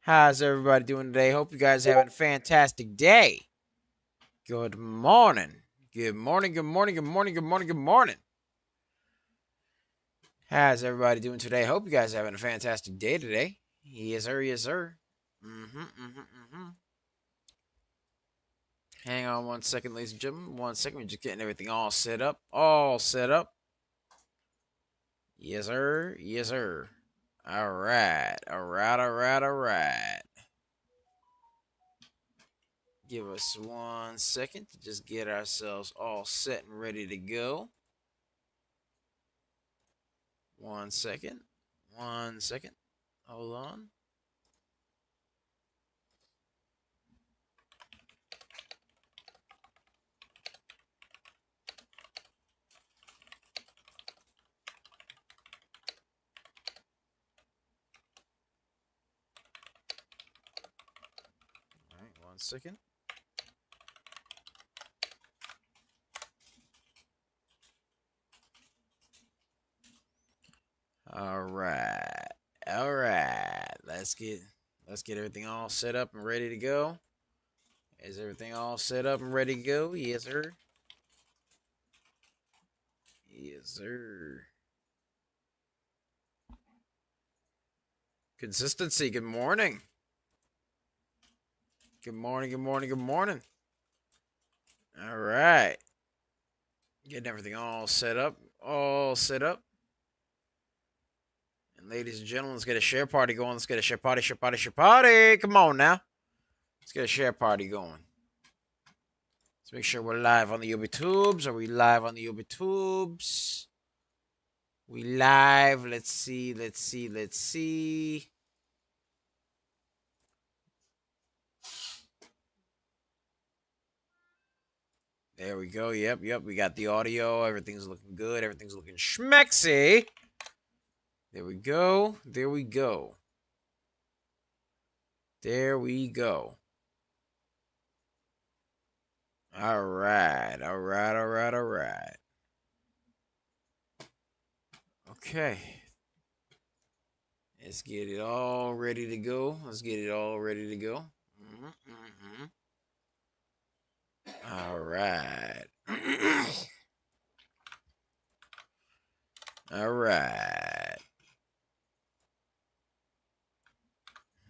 How's everybody doing today? Hope you guys are having a fantastic day. Good morning. Good morning, good morning, good morning, good morning, good morning. How's everybody doing today? Hope you guys are having a fantastic day today. Yes, sir, yes, sir. Hang on 1 second, ladies and gentlemen. 1 second, we're just getting everything all set up. All set up. Yes, sir, yes, sir. All right, all right, all right, all right. Give us 1 second to just get ourselves all set and ready to go. 1 second. 1 second. Hold on. All right, 1 second. All right. All right. Let's get everything all set up and ready to go. Is everything all set up and ready to go? Yes, sir. Yes, sir. Consistency. Good morning. Good morning. Good morning. Good morning. All right. Getting everything all set up. All set up. And ladies and gentlemen, let's get a share party going. Let's get a share party, share party, share party. Come on now. Let's get a share party going. Let's make sure we're live on the YouTubes. Are we live on the YouTubes? We live. Let's see. Let's see. Let's see. There we go. Yep, yep. We got the audio. Everything's looking good. Everything's looking schmexy. There we go. There we go. There we go. All right. All right. All right. All right. Okay. Let's get it all ready to go. Let's get it all ready to go. All right. All right.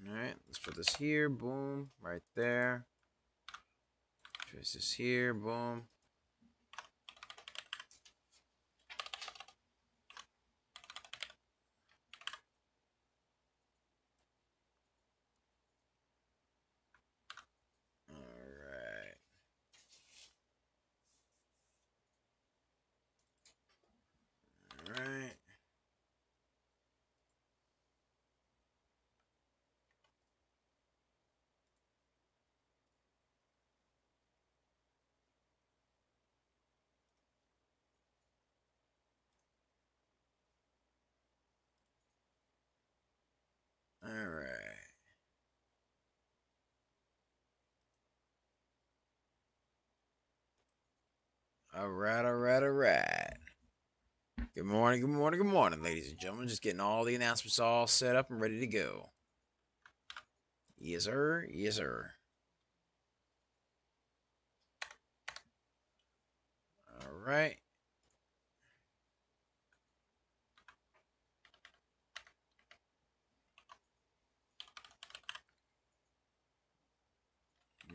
All right. Let's put this here. Boom. Right there. Place this here. Boom. All right. All right. All right. All right. Good morning. Good morning. Good morning, ladies and gentlemen. Just getting all the announcements all set up and ready to go. Yes, sir. Yes, sir. All right.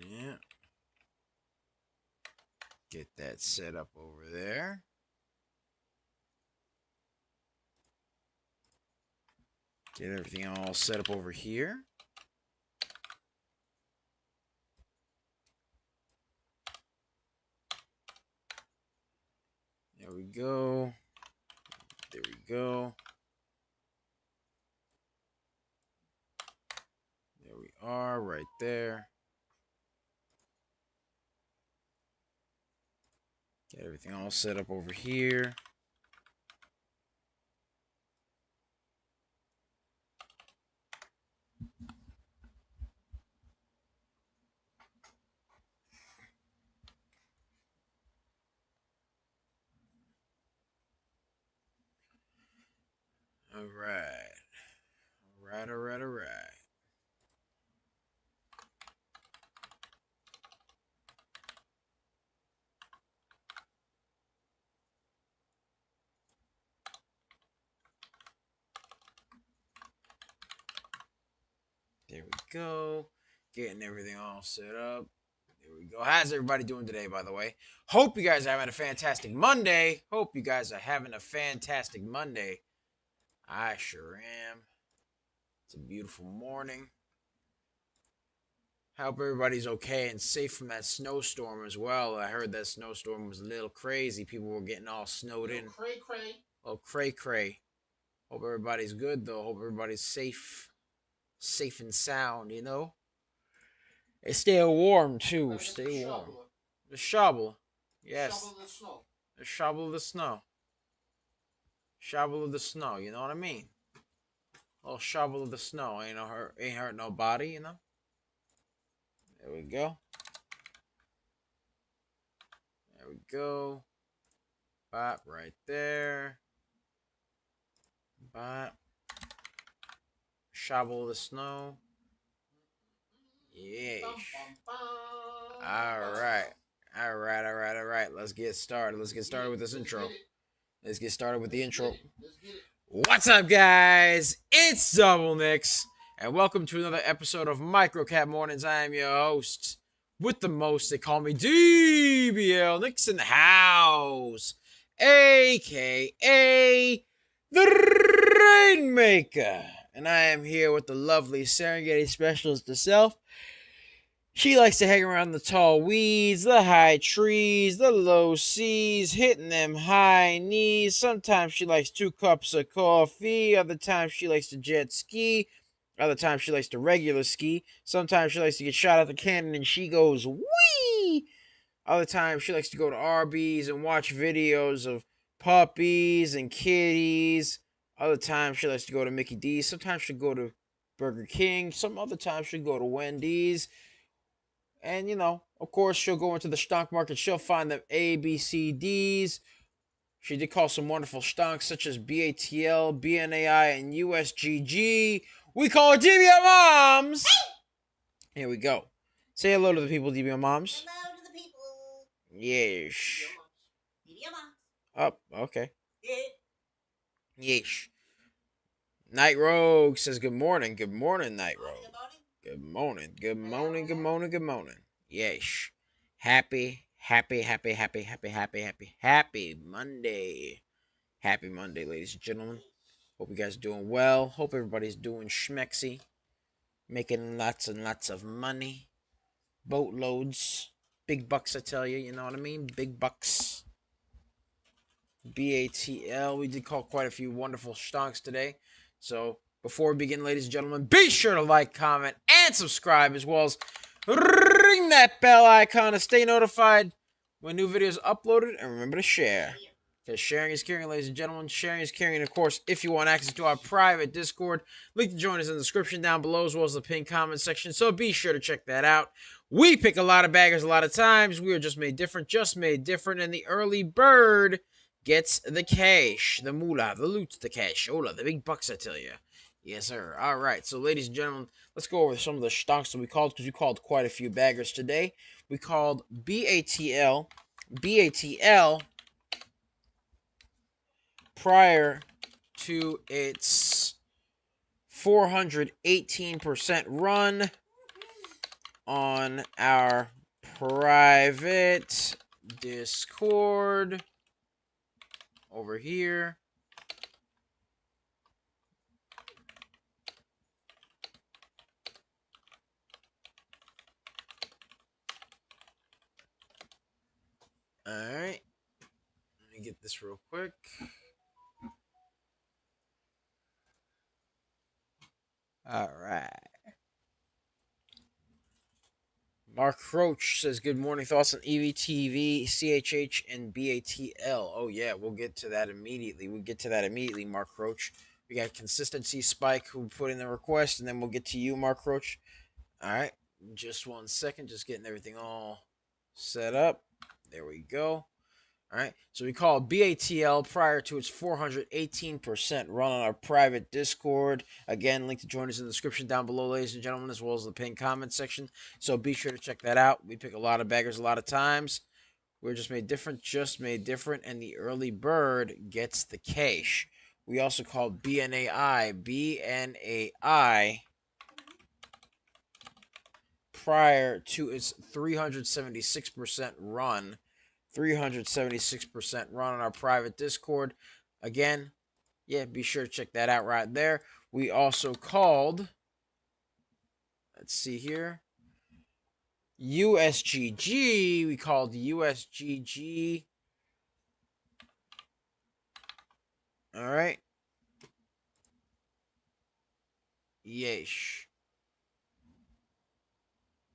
Yeah. Get that set up over there. Get everything all set up over here. There we go. There we go. There we are, right there. Get everything all set up over here. All right. All right, all right, all right. There we go. Getting everything all set up. There we go. How's everybody doing today, by the way? Hope you guys are having a fantastic Monday. Hope you guys are having a fantastic Monday. I sure am. It's a beautiful morning. Hope everybody's okay and safe from that snowstorm as well. I heard that snowstorm was a little crazy. People were getting all snowed in. Cray-cray. Oh, cray-cray. Hope everybody's good, though. Hope everybody's safe. Safe and sound, you know? And stay warm, too. Stay warm. The shovel. Yes. Shovel the snow. The shovel of the snow. Shovel of the snow, you know what I mean? A little shovel of the snow. Ain't hurt nobody, you know? There we go. There we go. Bop right there. Bop. Shovel of the snow. Yeah. All right. Let's get started. Let's get started with this intro. Let's get started with the intro. What's up, guys? It's Double Nicks, and welcome to another episode of Microcap Mornings. I am your host with the most. They call me DBL Nicks in the house, aka the Rainmaker, and I am here with the lovely Serengeti Specialist herself. She likes to hang around the tall weeds, the high trees, the low seas, hitting them high knees. Sometimes she likes 2 cups of coffee. Other times she likes to jet ski. Other times she likes to regular ski. Sometimes she likes to get shot at the cannon and she goes, wee! Other times she likes to go to Arby's and watch videos of puppies and kitties. Other times she likes to go to Mickey D's. Sometimes she'll go to Burger King. Some other times she'll go to Wendy's. And, you know, of course, she'll go into the stock market. She'll find the A, B, C, Ds. She did call some wonderful stocks such as BATL, BNAI, and USGG. We call her DBL Moms. Here we go. Say hello to the people, DBL Moms. Hello to the people. Yes. DBL Moms. Oh, okay. Yeah. Yeesh. Night Rogue says good morning. Good morning, Night Rogue. Good morning. Yes. Happy Monday. Happy Monday, ladies and gentlemen. Hope you guys are doing well. Hope everybody's doing schmexy. Making lots and lots of money. Boatloads. Big bucks, I tell you. You know what I mean? Big bucks. BATL. We did call quite a few wonderful stocks today. So, before we begin, ladies and gentlemen, be sure to like, comment, and subscribe, as well as ring that bell icon to stay notified when new videos are uploaded, and remember to share. Because sharing is caring, ladies and gentlemen. Sharing is caring, and of course, if you want access to our private Discord, link to join us in the description down below, as well as the pinned comment section, so be sure to check that out. We pick a lot of baggers a lot of times. We are just made different, and the early bird gets the cash, the moolah, the loot, the cash, the big bucks, I tell you. Yes, sir. All right. So, ladies and gentlemen, let's go over some of the stocks that we called, because we called quite a few baggers today. We called BATL prior to its 418% run on our private Discord over here. All right, let me get this real quick. All right. Mark Roach says, good morning. Thoughts on EVTV, CHH, and BATL. Oh, yeah, we'll get to that immediately. Mark Roach. We got Consistency Spike, who put in the request, and then we'll get to you, Mark Roach. All right, just 1 second. Just getting everything all set up. There we go. All right, so we call BATL prior to its 418% run on our private Discord. Again, link to join us in the description down below, ladies and gentlemen, as well as the pinned comment section. So be sure to check that out. We pick a lot of baggers a lot of times. We're just made different, and the early bird gets the cash. We also call BNAI prior to its 376% run. 376% run on our private Discord. Again, yeah, be sure to check that out right there. We also called, let's see here, USGG. We called USGG. All right. Yeesh.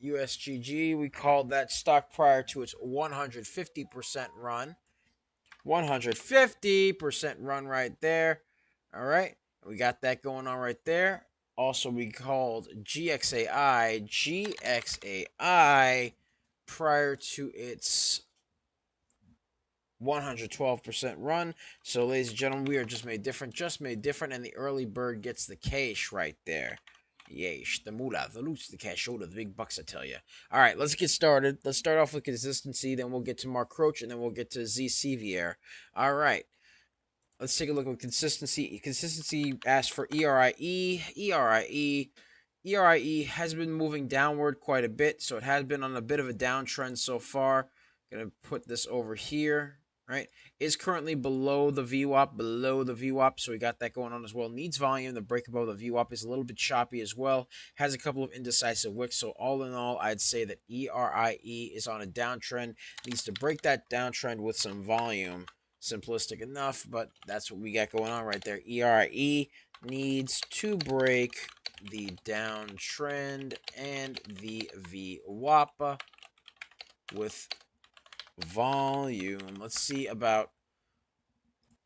USGG, we called that stock prior to its 150% run. 150% run right there. All right. We got that going on right there. Also, we called GXAI prior to its 112% run. So, ladies and gentlemen, we are just made different, and the early bird gets the cash right there. Yeesh, the moolah, the loot, the cash shoulder, the big bucks, I tell you. All right, let's get started. Let's start off with consistency, then we'll get to Mark Croach, and then we'll get to Z Sevier. All right, let's take a look at consistency. Consistency asks for ERIE. ERIE has been moving downward quite a bit, so it has been on a bit of a downtrend so far. Gonna put this over here. Right, is currently below the VWAP, so we got that going on as well. Needs volume. The break above the VWAP is a little bit choppy as well. Has a couple of indecisive wicks, so all in all, I'd say that ERIE is on a downtrend. Needs to break that downtrend with some volume. Simplistic enough, but that's what we got going on right there. ERIE needs to break the downtrend and the VWAP with volume. Let's see about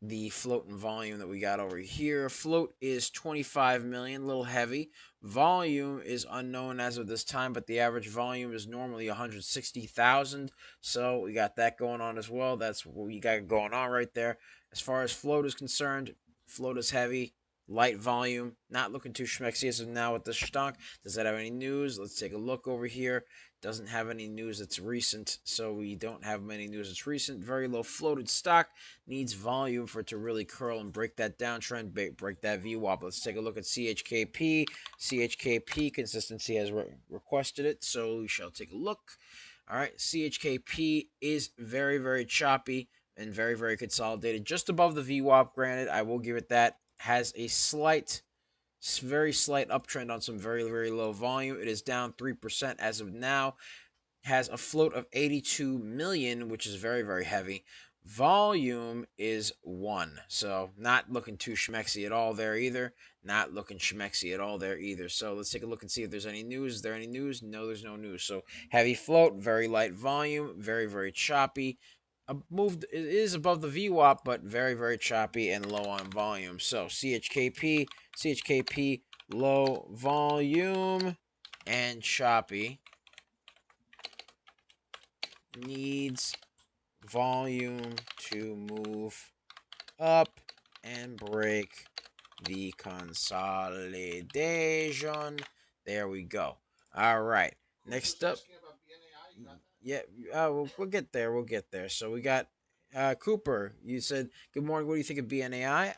the float and volume that we got over here. Float is 25 million, a little heavy. Volume is unknown as of this time, but the average volume is normally 160,000. So we got that going on as well. That's what we got going on right there. As far as float is concerned, float is heavy. Light volume, not looking too schmexy as of now with the stock. Does that have any news? Let's take a look over here. Doesn't have any news that's recent, so we don't have many news that's recent. Very low floated stock. Needs volume for it to really curl and break that downtrend, break that VWAP. Let's take a look at CHKP. CHKP consistency has requested it, so we shall take a look. All right, CHKP is very, very choppy and very, very consolidated. Just above the VWAP, granted, I will give it that. Has a very slight uptrend on some very, very low volume. It is down 3% as of now. Has a float of 82 million, which is very, very heavy. Volume is 1. So not looking too schmexy at all there either. Not looking schmexy at all there either. So let's take a look and see if there's any news. Is there any news? No, there's no news. So heavy float, very light volume, very, very choppy. It is above the VWAP, but very, very choppy and low on volume. So CHKP, low volume and choppy. Needs volume to move up and break the consolidation. There we go. All right. Next up. Yeah, we'll get there. We'll get there. So we got Cooper. You said, "Good morning. What do you think of BNAI?"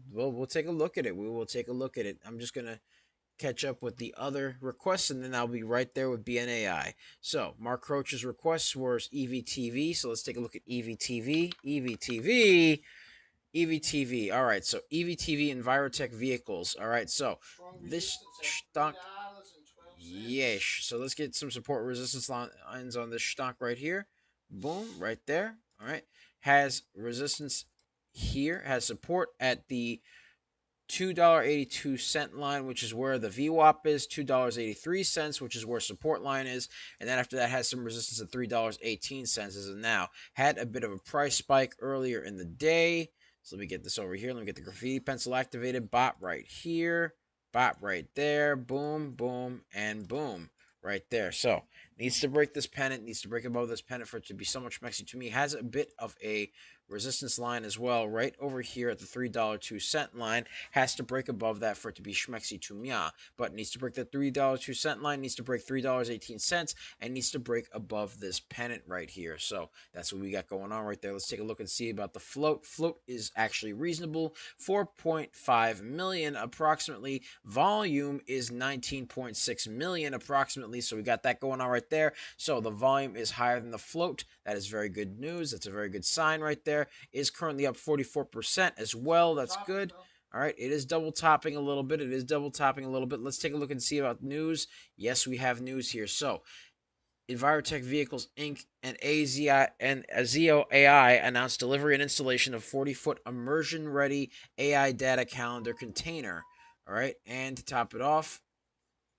We'll take a look at it. We will take a look at it. I'm just gonna catch up with the other requests, and then I'll be right there with BNAI. So Mark Croach's request was EVTV. So let's take a look at EVTV. EVTV. All right. So EVTV Envirotech vehicles. All right. So this stock. Yeesh. So let's get some support resistance lines on this stock right here. Boom, right there. All right. Has resistance here. Has support at the $2.82 line, which is where the VWAP is. $2.83, which is where support line is. And then after that has some resistance at $3.18 as of now. Had a bit of a price spike earlier in the day. So let me get this over here. Let me get the graffiti pencil activated. Bot right here. Bot right there. Boom, boom, and boom. Right there. So needs to break this pennant. Needs to break above this pennant for it to be so much messy to me. Has a bit of a resistance line as well, right over here at the $3.02 line. Has to break above that for it to be schmexy to mya, but needs to break that $3.02 line, needs to break $3.18, and needs to break above this pennant right here. So that's what we got going on right there. Let's take a look and see about the float. Float is actually reasonable, 4.5 million approximately. Volume is 19.6 million approximately, so we got that going on right there. So the volume is higher than the float. That is very good news. That's a very good sign right there. Is currently up 44% as well. That's good. All right, it is double topping a little bit. Let's take a look and see about news. Yes, we have news here. So, Envirotech Vehicles Inc. and Azio AI announced delivery and installation of 40-foot immersion-ready AI data calendar container. All right, and to top it off,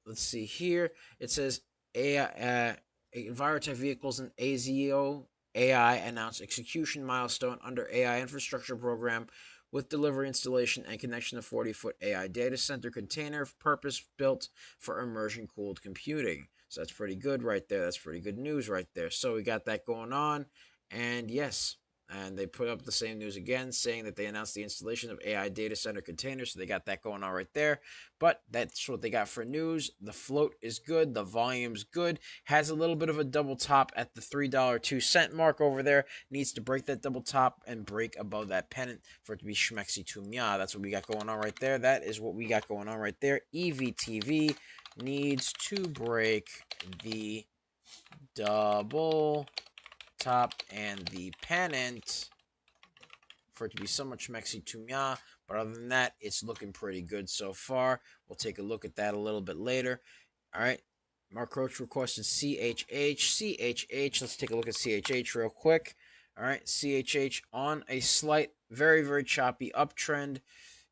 let's see here. It says Envirotech Vehicles and Azio AI announced execution milestone under AI infrastructure program with delivery, installation, and connection of 40-foot AI data center container purpose-built for immersion-cooled computing. So that's pretty good right there. That's pretty good news right there. So we got that going on. And yes, and they put up the same news again, saying that they announced the installation of AI data center containers. So they got that going on right there. But that's what they got for news. The float is good. The volume's good. Has a little bit of a double top at the $3.02 mark over there. Needs to break that double top and break above that pennant for it to be schmexy to mya. That's what we got going on right there. That is what we got going on right there. EVTV needs to break the double top and the pennant for it to be somewhat schmexy to mya. But other than that, it's looking pretty good so far. We'll take a look at that a little bit later. All right. Mark Roach requested CHH. CHH. Let's take a look at CHH real quick. All right. CHH on a slight, very, very choppy uptrend.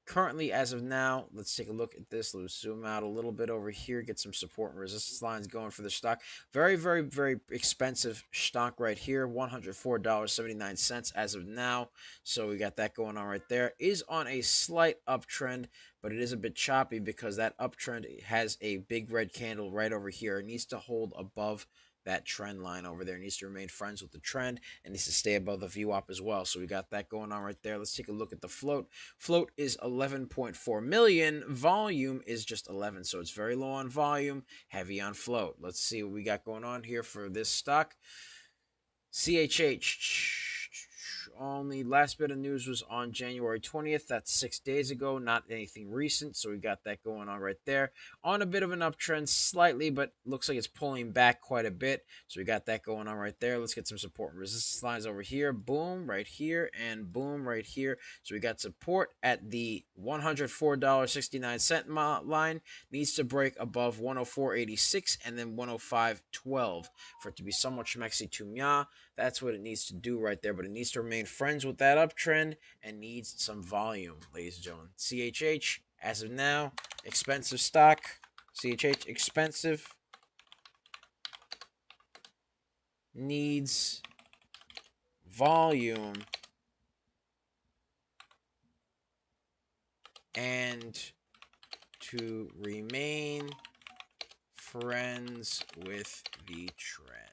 Currently, as of now, let's take a look at this. Let's zoom out a little bit over here, get some support and resistance lines going for the stock. Very, very, very expensive stock right here, $104.79 as of now. So we got that going on right there. Is on a slight uptrend, but it is a bit choppy because that uptrend has a big red candle right over here. It needs to hold above that trend line over there. It needs to remain friends with the trend and needs to stay above the VWAP as well. So we got that going on right there. Let's take a look at the float. Float is 11.4 million. Volume is just 11. So it's very low on volume, heavy on float. Let's see what we got going on here for this stock. CHH. Only last bit of news was on January 20th. That's 6 days ago, not anything recent. So we got that going on right there. On a bit of an uptrend slightly, but looks like it's pulling back quite a bit. So we got that going on right there. Let's get some support and resistance lines over here. Boom, right here, and boom, right here. So we got support at the $104.69 line. Needs to break above 104.86 and then 105.12 for it to be somewhat schmexy to mya. That's what it needs to do right there, but it needs to remain friends with that uptrend and needs some volume, ladies and gentlemen. CHH, as of now, expensive stock. CHH, expensive. Needs volume and to remain friends with the trend.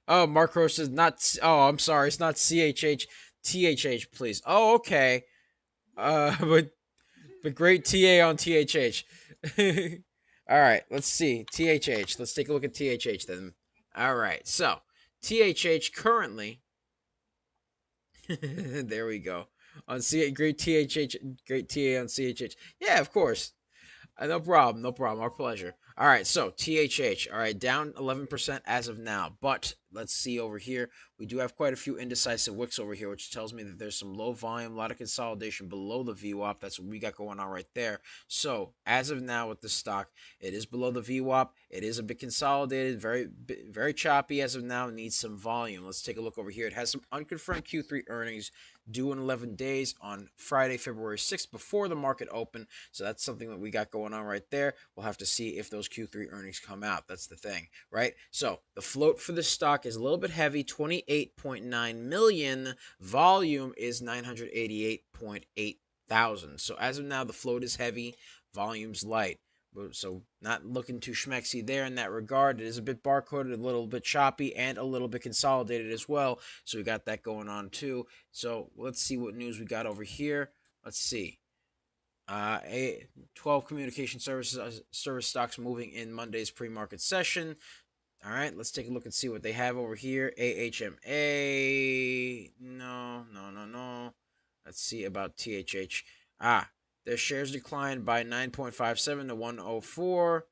Oh, Mark Roach says not. Oh, I'm sorry. It's not CHH. THH, please. Oh, okay. But great TA on THH. All right. Let's see. THH. Let's take a look at THH then. All right. So THH currently. There we go. On great THH. Great TA on CHH. Yeah, of course. No problem. No problem. Our pleasure. All right. So THH. All right. Down 11% as of now. But let's see over here. We do have quite a few indecisive wicks over here, which tells me that there's some low volume, a lot of consolidation below the VWAP. That's what we got going on right there. So as of now with the stock, it is below the VWAP. It is a bit consolidated, very choppy as of now. It needs some volume. Let's take a look over here. It has some unconfirmed Q3 earnings due in 11 days on Friday, February 6th before the market open. So that's something that we got going on right there. We'll have to see if those Q3 earnings come out. That's the thing, right? So the float for the stock is a little bit heavy, 28.9 million. Volume is 988.8 thousand. So as of now, the float is heavy, volume's light. So not looking too schmexy there in that regard. It is a bit barcoded, a little bit choppy, and a little bit consolidated as well. So we got that going on too. So let's see what news we got over here. Let's see. 12 communication service stocks moving in Monday's pre-market session. All right, let's take a look and see what they have over here. AHMA. No. Let's see about THH. Their shares declined by 9.57 to 104.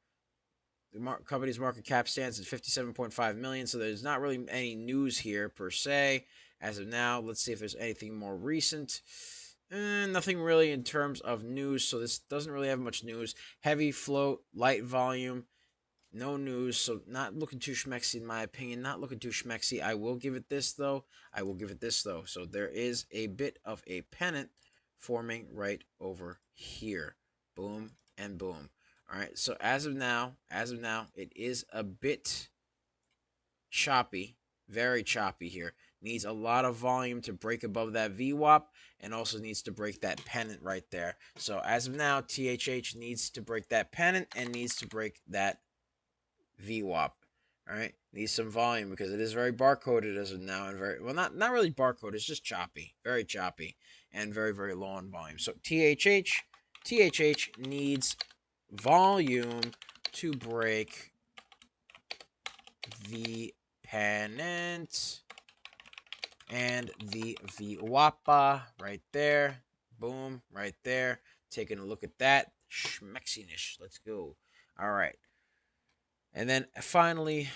The company's market cap stands at 57.5 million, so there's not really any news here per se as of now. Let's see if there's anything more recent. Nothing really in terms of news, so this doesn't really have much news. Heavy float, light volume, no news, so not looking too schmexy in my opinion. Not looking too schmexy. I will give it this though. So there is a bit of a pennant forming right over here. Boom and boom. All right, so as of now, it is a bit choppy, very choppy here. Needs a lot of volume to break above that VWAP and also needs to break that pennant right there. So as of now, THH needs to break that pennant and needs to break that VWAP. All right, needs some volume because it is very barcoded as of now and very well, not really barcoded. It's just choppy, very choppy, and very low on volume. So THH needs volume to break the pennant and the VWAPA right there. Boom, right there. Taking a look at that schmexiness. Let's go. All right. And then finally,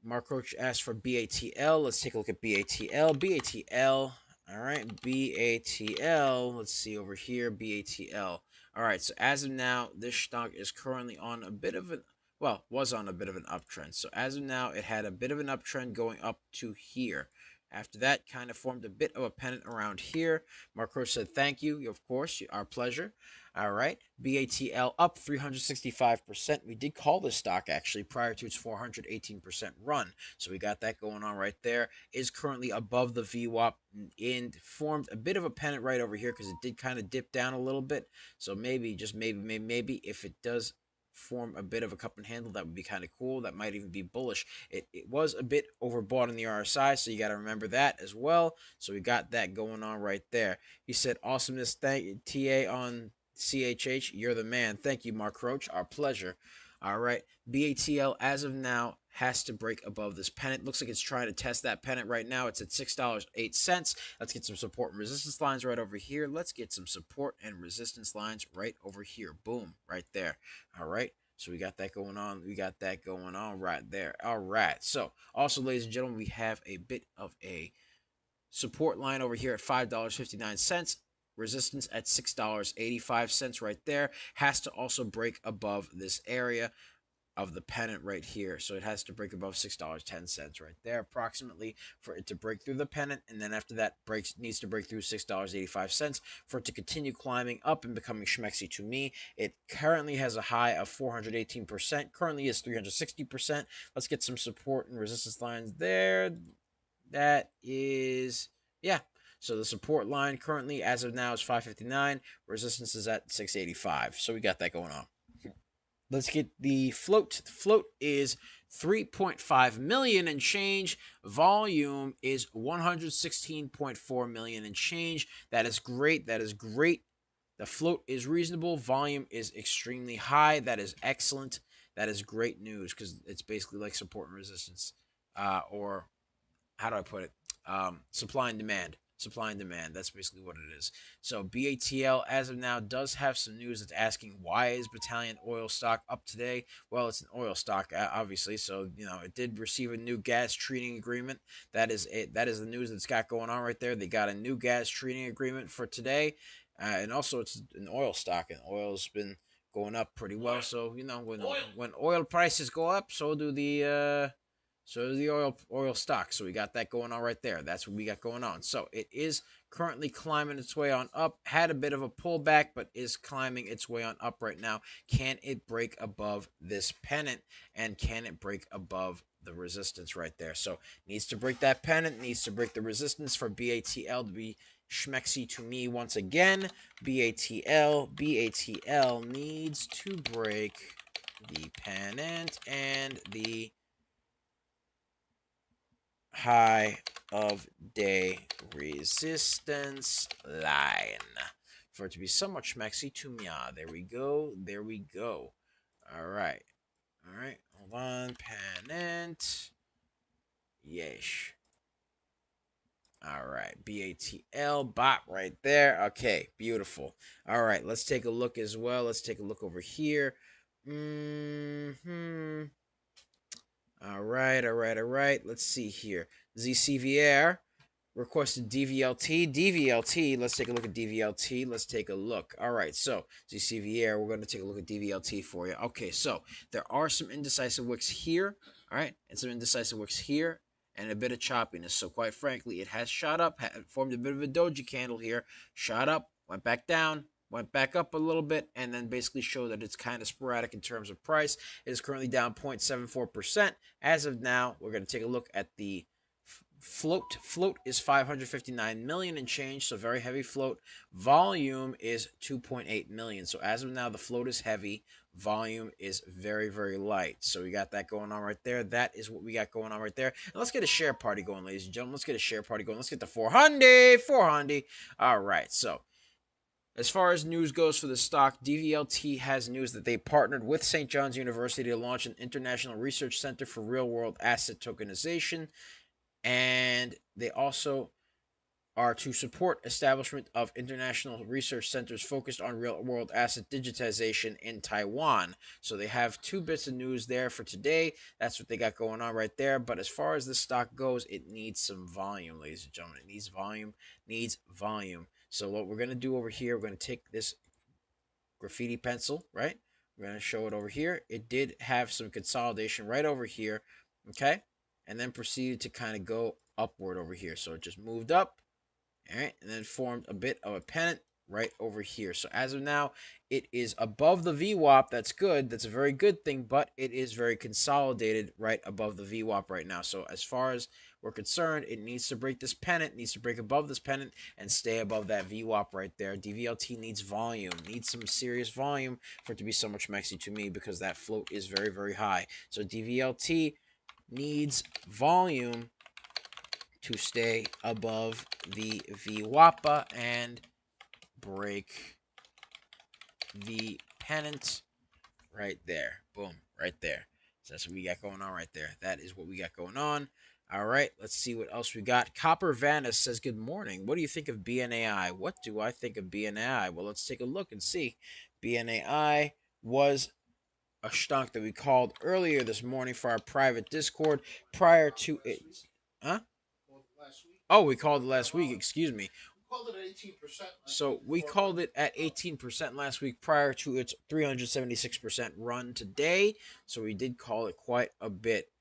Mark Roach asked for BATL. Let's take a look at BATL. BATL. All right, BATL. Let's see over here, BATL. All right, so as of now, this stock is currently on a bit of an, was on a bit of an uptrend. So as of now, it had a bit of an uptrend going up to here. After that, kind of formed a bit of a pennant around here. Mark Roach said, thank you, of course, our pleasure. All right, BATL up 365%. We did call this stock actually prior to its 418% run. So we got that going on right there. Is currently above the VWAP and formed a bit of a pennant right over here because it did kind of dip down a little bit. So maybe, just maybe if it does form a bit of a cup and handle, that would be kind of cool. That might even be bullish. It was a bit overbought in the RSI, so you got to remember that as well. So we got that going on right there. He said, awesomeness, thank you, TA on CHH, you're the man. Thank you, Mark Roach. Our pleasure. All right. BATL, as of now, has to break above this pennant. Looks like it's trying to test that pennant right now. It's at $6.08. Let's get some support and resistance lines right over here. Let's get some support and resistance lines right over here. Boom, right there. All right. So we got that going on. Right there. All right. So also, ladies and gentlemen, we have a bit of a support line over here at $5.59. Resistance at $6.85 right there. Has to also break above this area of the pennant right here. So it has to break above $6.10 right there approximately for it to break through the pennant. And then after that needs to break through $6.85 for it to continue climbing up and becoming schmexy to me. It currently has a high of 418%. Currently is 360%. Let's get some support and resistance lines there. That is, yeah. So the support line currently, as of now, is 559. Resistance is at 685. So we got that going on. Let's get the float. The float is 3.5 million and change. Volume is 116.4 million and change. That is great. The float is reasonable. Volume is extremely high. That is excellent. That is great news because it's basically like support and resistance, or how do I put it? Supply and demand. That's basically what it is. So BATL, as of now, does have some news that's asking, why is Battalion oil stock up today? Well, it's an oil stock, obviously. So, it did receive a new gas treating agreement. That is it. That is the news that's got going on right there. They got a new gas treating agreement for today. And also, it's an oil stock, and oil's been going up pretty well. So, when oil prices go up, so do the oil stock. So we got that going on right there. That's what we got going on. So it is currently climbing its way on up. Had a bit of a pullback, but is climbing its way on up right now. Can it break above this pennant? And can it break above the resistance right there? So needs to break that pennant, needs to break the resistance for BATL to be schmexy to me once again. BATL needs to break the pennant, and the high of day resistance line for it to be somewhat schmexy to me. There we go. There we go. All right. All right. Hold on. Pennant. Yesh. All right. BATL bot right there. Okay. Beautiful. All right. Let's take a look as well. Let's take a look over here. All right. All right. All right. Let's see here. ZCVR requested DVLT. DVLT, let's take a look at DVLT. Let's take a look. All right, so ZCVR, we're going to take a look at DVLT for you. Okay, so there are some indecisive wicks here, all right, and some indecisive wicks here, and a bit of choppiness. So quite frankly, it has shot up, formed a bit of a doji candle here, shot up, went back down, went back up a little bit, and then basically showed that it's kind of sporadic in terms of price. It is currently down 0.74%. As of now, we're going to take a look at the float is 559 million and change, so very heavy float. Volume is 2.8 million. So as of now, the float is heavy, volume is very, very light. So we got that going on right there. That is what we got going on right there. And let's get a share party going, ladies and gentlemen. Let's get a share party going. Let's get the 400. All right, so as far as news goes for the stock, DVLT has news that they partnered with St. John's University to launch an international research center for real-world asset tokenization. And they also are to support establishment of international research centers focused on real-world asset digitization in Taiwan. So they have two bits of news there for today. That's what they got going on right there. But as far as the stock goes, it needs some volume, ladies and gentlemen. It needs volume. So what we're going to do over here, we're going to take this graffiti pencil, right? We're going to show it over here. It did have some consolidation right over here, okay? And then proceeded to kind of go upward over here. So it just moved up, all right, and then formed a bit of a pennant right over here. So as of now, it is above the VWAP. That's good. That's a very good thing, but it is very consolidated right above the VWAP right now. So as far as we're concerned, it needs to break this pennant, needs to break above this pennant and stay above that VWAP right there. DVLT needs volume, needs some serious volume for it to be so much mexy to me because that float is very, very high. So DVLT needs volume to stay above the VWAPA and break the pennant right there. Boom, right there. So that's what we got going on right there. That is what we got going on. All right, let's see what else we got. Copper Vanis says, good morning. What do you think of BNAI? What do I think of BNAI? Well, let's take a look and see. BNAI was a stonk that we called earlier this morning for our private Discord prior to it. Huh? Oh, we called it last week. Excuse me. Called it at 18%. So we called it at 18% last week prior to its 376% run today. So we did call it quite a bit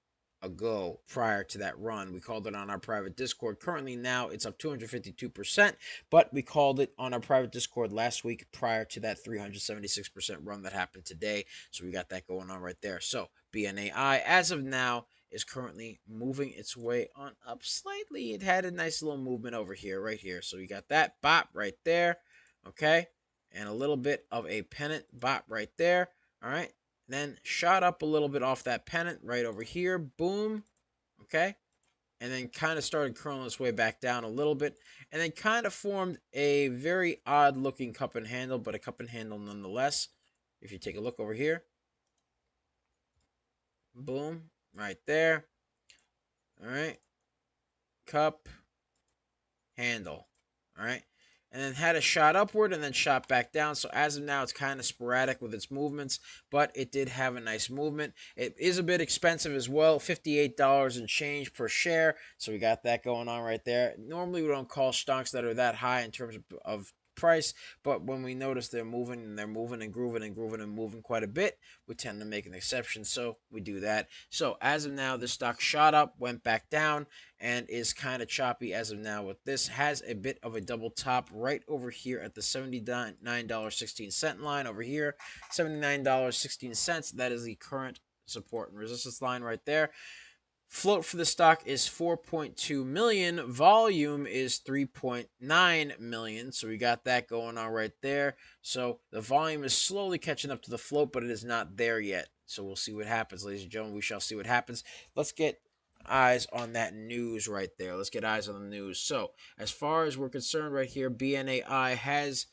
ago prior to that run. We called it on our private Discord. Currently now it's up 252%, but we called it on our private Discord last week prior to that 376% run that happened today. So we got that going on right there. So BNAI as of now is currently moving its way on up slightly. It had a nice little movement over here, right here. So we got that bop right there, okay? And a little bit of a pennant bop right there, all right? Then shot up a little bit off that pennant right over here. Boom. Okay. And then kind of started curling its way back down a little bit. And then kind of formed a very odd looking cup and handle, but a cup and handle nonetheless. If you take a look over here. Boom. Right there. All right. Cup. Handle. All right. And then had a shot upward and then shot back down. So as of now, it's kind of sporadic with its movements, but it did have a nice movement. It is a bit expensive as well, $58 and change per share. So we got that going on right there. Normally, we don't call stonks that are that high in terms of price, but when we notice they're moving and grooving and moving quite a bit, we tend to make an exception, so we do that. So as of now, this stock shot up, went back down, and is kind of choppy as of now with this. Has a bit of a double top right over here at the $79.16 line over here, $79.16. That is the current support and resistance line right there. Float for the stock is 4.2 million. Volume is 3.9 million. So we got that going on right there. So the volume is slowly catching up to the float, but it is not there yet. So we'll see what happens, ladies and gentlemen. We shall see what happens. Let's get eyes on that news right there. Let's get eyes on the news. So as far as we're concerned right here, BNAI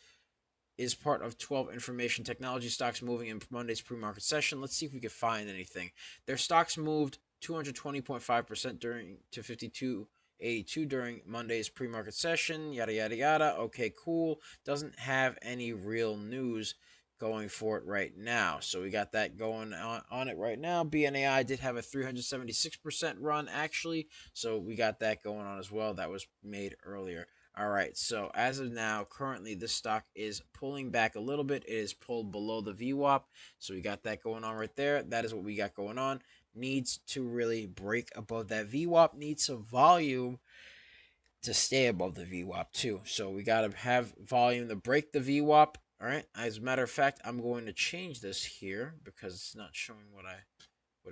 is part of 12 information technology stocks moving in Monday's pre-market session. Let's see if we can find anything. Their stocks moved 220.5% during to 52.82 during Monday's pre-market session. Yada yada yada. Okay, cool. Doesn't have any real news going for it right now. So we got that going on it right now. BNAI did have a 376% run actually. So we got that going on as well. That was made earlier. All right, so as of now, currently this stock is pulling back a little bit. It is pulled below the VWAP, so we got that going on right there. That is what we got going on. Needs to really break above that VWAP. Needs some volume to stay above the VWAP too. So we got to have volume to break the VWAP. All right, as a matter of fact, I'm going to change this here because it's not showing what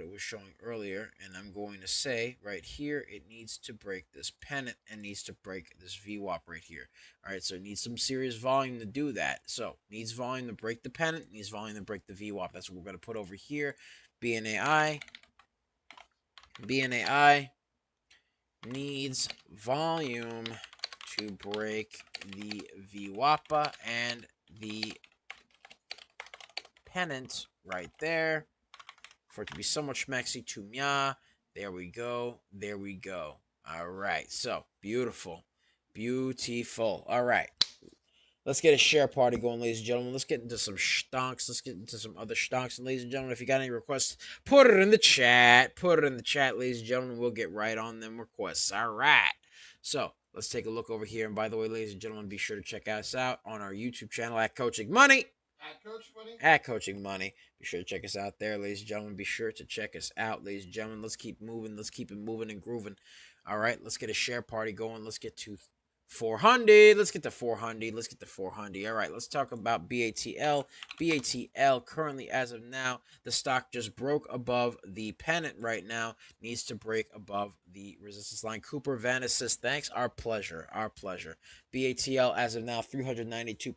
it was showing earlier, and I'm going to say right here it needs to break this pennant and needs to break this VWAP right here. All right, so it needs some serious volume to do that. So needs volume to break the pennant, needs volume to break the VWAP. That's what we're going to put over here. BNAI needs volume to break the VWAP and the pennant right there. For it to be so much maxi to mya. There we go. There we go. All right. So beautiful. Beautiful. All right. Let's get a share party going, ladies and gentlemen. Let's get into some stonks. Let's get into some other stonks. And ladies and gentlemen, if you got any requests, put it in the chat. Put it in the chat, ladies and gentlemen. We'll get right on them requests. All right. So let's take a look over here. And by the way, ladies and gentlemen, be sure to check us out on our YouTube channel at Coaching Money. At Coaching Money. Be sure to check us out there, ladies and gentlemen. Be sure to check us out, ladies and gentlemen. Let's keep moving. Let's keep it moving and grooving. All right, let's get a share party going. Let's get to 400. Let's get to 400. Let's get to 400. All right, let's talk about BATL. BATL currently, as of now, the stock just broke above the pennant right now. Needs to break above the resistance line. Cooper Vanis says, thanks. Our pleasure. Our pleasure. BATL, as of now, 392%.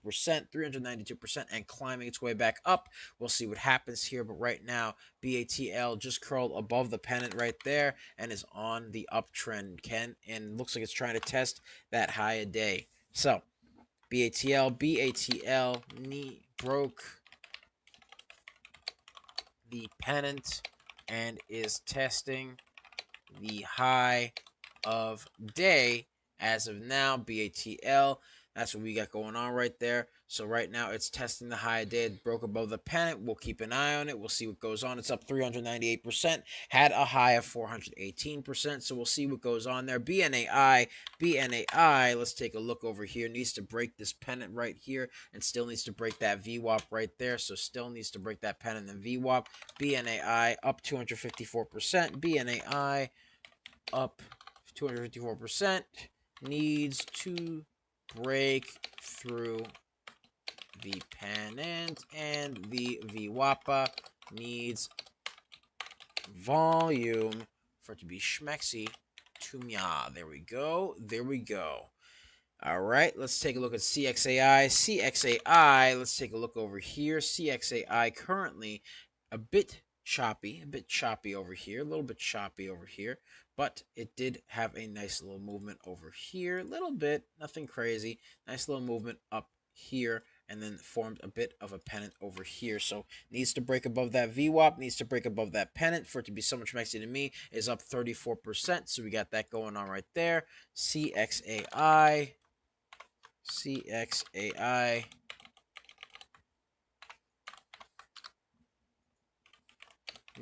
392% and climbing its way back up. We'll see what happens here. But right now, BATL just curled above the pennant right there and is on the uptrend, and looks like it's trying to test that high a day. So BATL broke the pennant and is testing the high of day. As of now, BATL, that's what we got going on right there. So right now it's testing the high day. It broke above the pennant. We'll keep an eye on it. We'll see what goes on. It's up 398%. Had a high of 418%. So we'll see what goes on there. BNAI, let's take a look over here. Needs to break this pennant right here and still needs to break that VWAP right there. So still needs to break that pennant and VWAP. BNAI up 254%. BNAI up 254%. Needs to break through the pennant and the VWAPA. Needs volume for it to be schmexy to mya. There we go. There we go. All right, let's take a look at CXAI. CXAI, let's take a look over here. CXAI currently a bit choppy over here, a little bit choppy over here, but it did have a nice little movement over here, a little bit, nothing crazy, nice little movement up here, and then formed a bit of a pennant over here. So needs to break above that VWAP, needs to break above that pennant for it to be so much maxi to me, is up 34%. So we got that going on right there. CXAI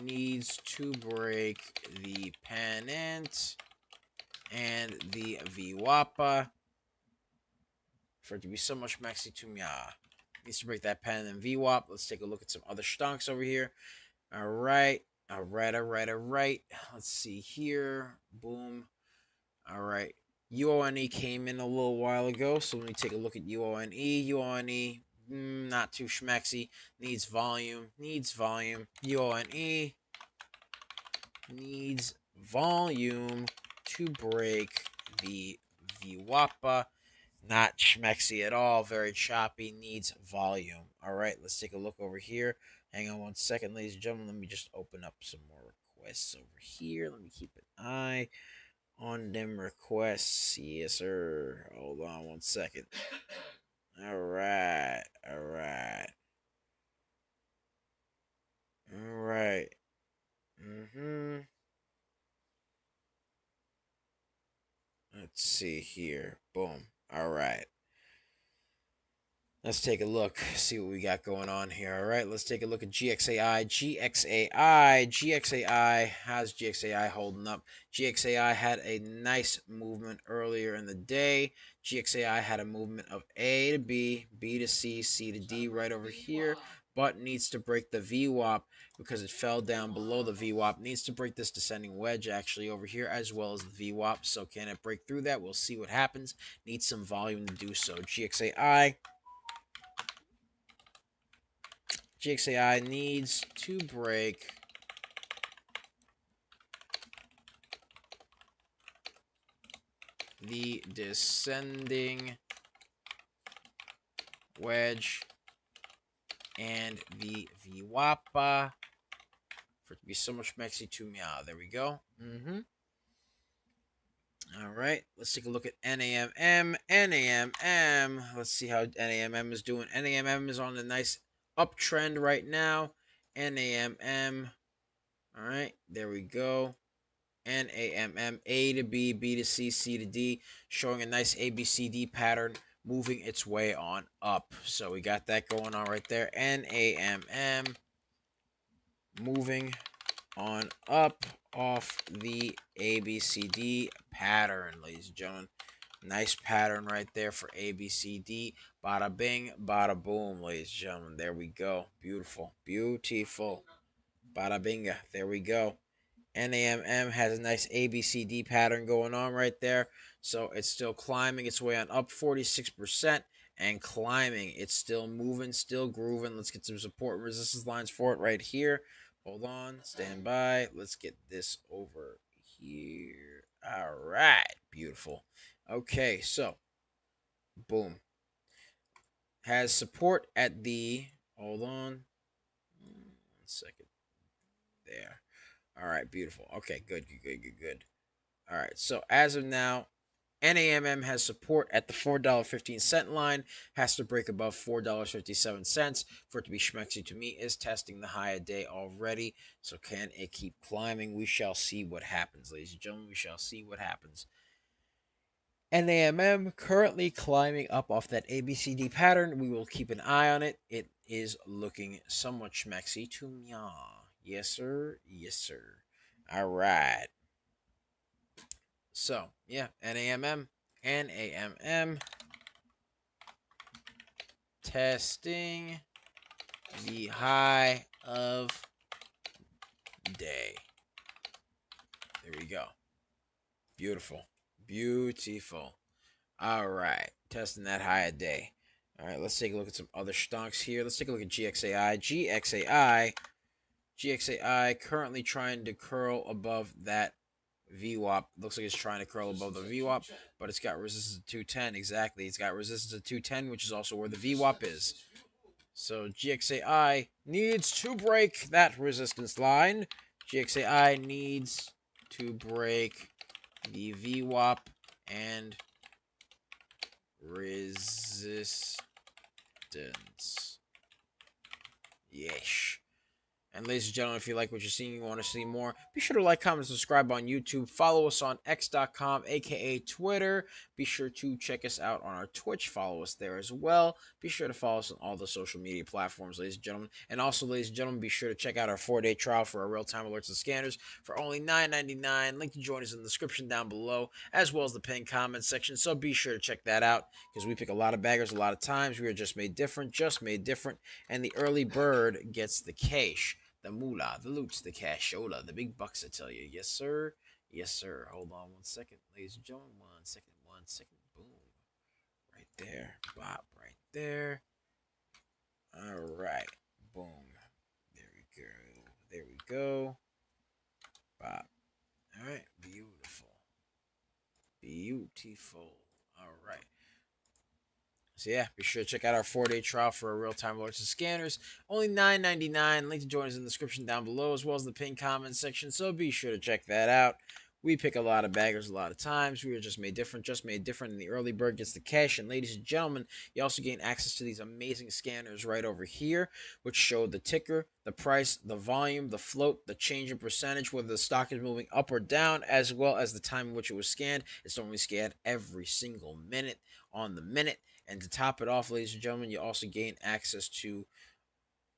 needs to break the pennant and the VWAPA for it to be so much maxi to mya. Needs to break that pennant and VWAP. Let's take a look at some other stonks over here. All right. Let's see here. Boom. All right. UONE came in a little while ago, so let me take a look at UONE. UONE, not too schmexy. Needs volume. UONE needs volume to break the VWAP. Not schmexy at all. Very choppy. Needs volume. All right, let's take a look over here. Hang on one second, ladies and gentlemen. Let me just open up some more requests over here. Let me keep an eye on them requests. Yes, sir. Hold on one second. All right. All right. All right. Let's see here. Boom. All right. Let's take a look, see what we got going on here. All right, let's take a look at GXAI. GXAI. How's GXAI holding up? GXAI had a nice movement earlier in the day. GXAI had a movement of A to B, B to C, C to D right over here, but needs to break the VWAP because it fell down below the VWAP. Needs to break this descending wedge actually over here as well as the VWAP. So can it break through that? We'll see what happens. Needs some volume to do so. GXAI needs to break the descending wedge and the VWAP for it to be so much mexy to meow. There we go. All right, let's take a look at NAMM. NAMM. Let's see how NAMM is doing. NAMM is on a nice uptrend right now. NAMM. All right, there we go. NAMM, A to B, B to C, C to D, showing a nice ABCD pattern, moving its way on up. So we got that going on right there. NAMM moving on up off the ABCD pattern, ladies and gentlemen. Nice pattern right there for ABCD. Bada bing, bada boom, ladies and gentlemen. There we go. Beautiful. Beautiful. Bada binga. There we go. NAMM has a nice ABCD pattern going on right there. So it's still climbing its way on up 46% and climbing. It's still moving, still grooving. Let's get some support and resistance lines for it right here. Hold on, stand by. Let's get this over here. All right, beautiful. Okay, so boom. Has support at the, hold on, 1 second. There. All right, beautiful. Okay, good. All right, so as of now, NAMM has support at the $4.15 line, has to break above $4.57 for it to be schmexy to me, is testing the high a day already. So can it keep climbing? We shall see what happens, ladies and gentlemen. We shall see what happens. NAMM currently climbing up off that ABCD pattern. We will keep an eye on it. It is looking somewhat schmexy to me. Yes, sir. Yes, sir. All right. So, yeah, NAMM testing the high of day. There we go. Beautiful. Beautiful. All right. Testing that high of day. All right, let's take a look at some other stocks here. Let's take a look at GXAI. GXAI currently trying to curl above that VWAP. Looks like it's trying to curl above the VWAP, but it's got resistance at 210. Exactly. It's got resistance at 210, which is also where the VWAP is. So GXAI needs to break that resistance line. GXAI needs to break the VWAP and resistance. Yeesh. And ladies and gentlemen, if you like what you're seeing, you want to see more, be sure to like, comment, subscribe on YouTube. Follow us on x.com, aka Twitter. Be sure to check us out on our Twitch. Follow us there as well. Be sure to follow us on all the social media platforms, ladies and gentlemen. And also, ladies and gentlemen, be sure to check out our 4-day trial for our real-time alerts and scanners for only $9.99. Link to join us in the description down below, as well as the pinned comment section. So be sure to check that out, because we pick a lot of baggers a lot of times. We are just made different, and the early bird gets the cash. The moolah, the loots, the cashola, the big bucks, I tell you. Yes, sir. Yes, sir. Hold on 1 second, ladies and gentlemen. 1 second. 1 second. Boom. Right there. Bop. Right there. All right. Boom. There we go. There we go. Bop. All right. Beautiful. All right. So yeah, be sure to check out our 4-day trial for our real-time alerts and scanners. Only $9.99. Link to join is in the description down below, as well as the pinned comment section. So be sure to check that out. We pick a lot of baggers a lot of times. We are just made different. And the early bird gets the cash. And ladies and gentlemen, you also gain access to these amazing scanners right over here, which show the ticker, the price, the volume, the float, the change in percentage, whether the stock is moving up or down, as well as the time in which it was scanned. It's normally scanned every single minute on the minute. And to top it off, ladies and gentlemen, you also gain access to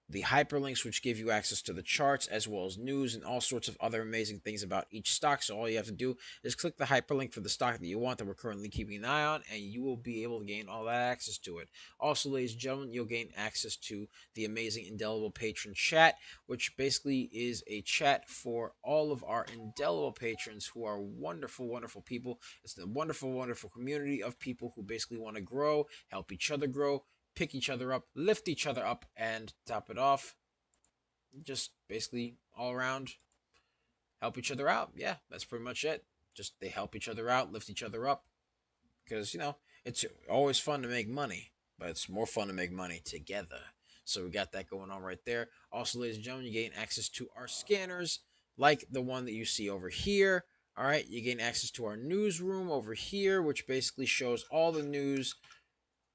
the hyperlinks, which give you access to the charts as well as news and all sorts of other amazing things about each stock. So all you have to do is click the hyperlink for the stock that you want that we're currently keeping an eye on, and you will be able to gain all that access to it. Also, ladies and gentlemen, you'll gain access to the amazing Indelible Patron Chat, which basically is a chat for all of our indelible patrons who are wonderful, wonderful people. It's the wonderful, wonderful community of people who basically want to grow, help each other grow, pick each other up, lift each other up, and top it off, just basically all around help each other out. Yeah, that's pretty much it. Just they help each other out, lift each other up, because it's always fun to make money, but it's more fun to make money together. So we got that going on right there. Also, ladies and gentlemen, you gain access to our scanners like the one that you see over here. All right, you gain access to our newsroom over here, which basically shows all the news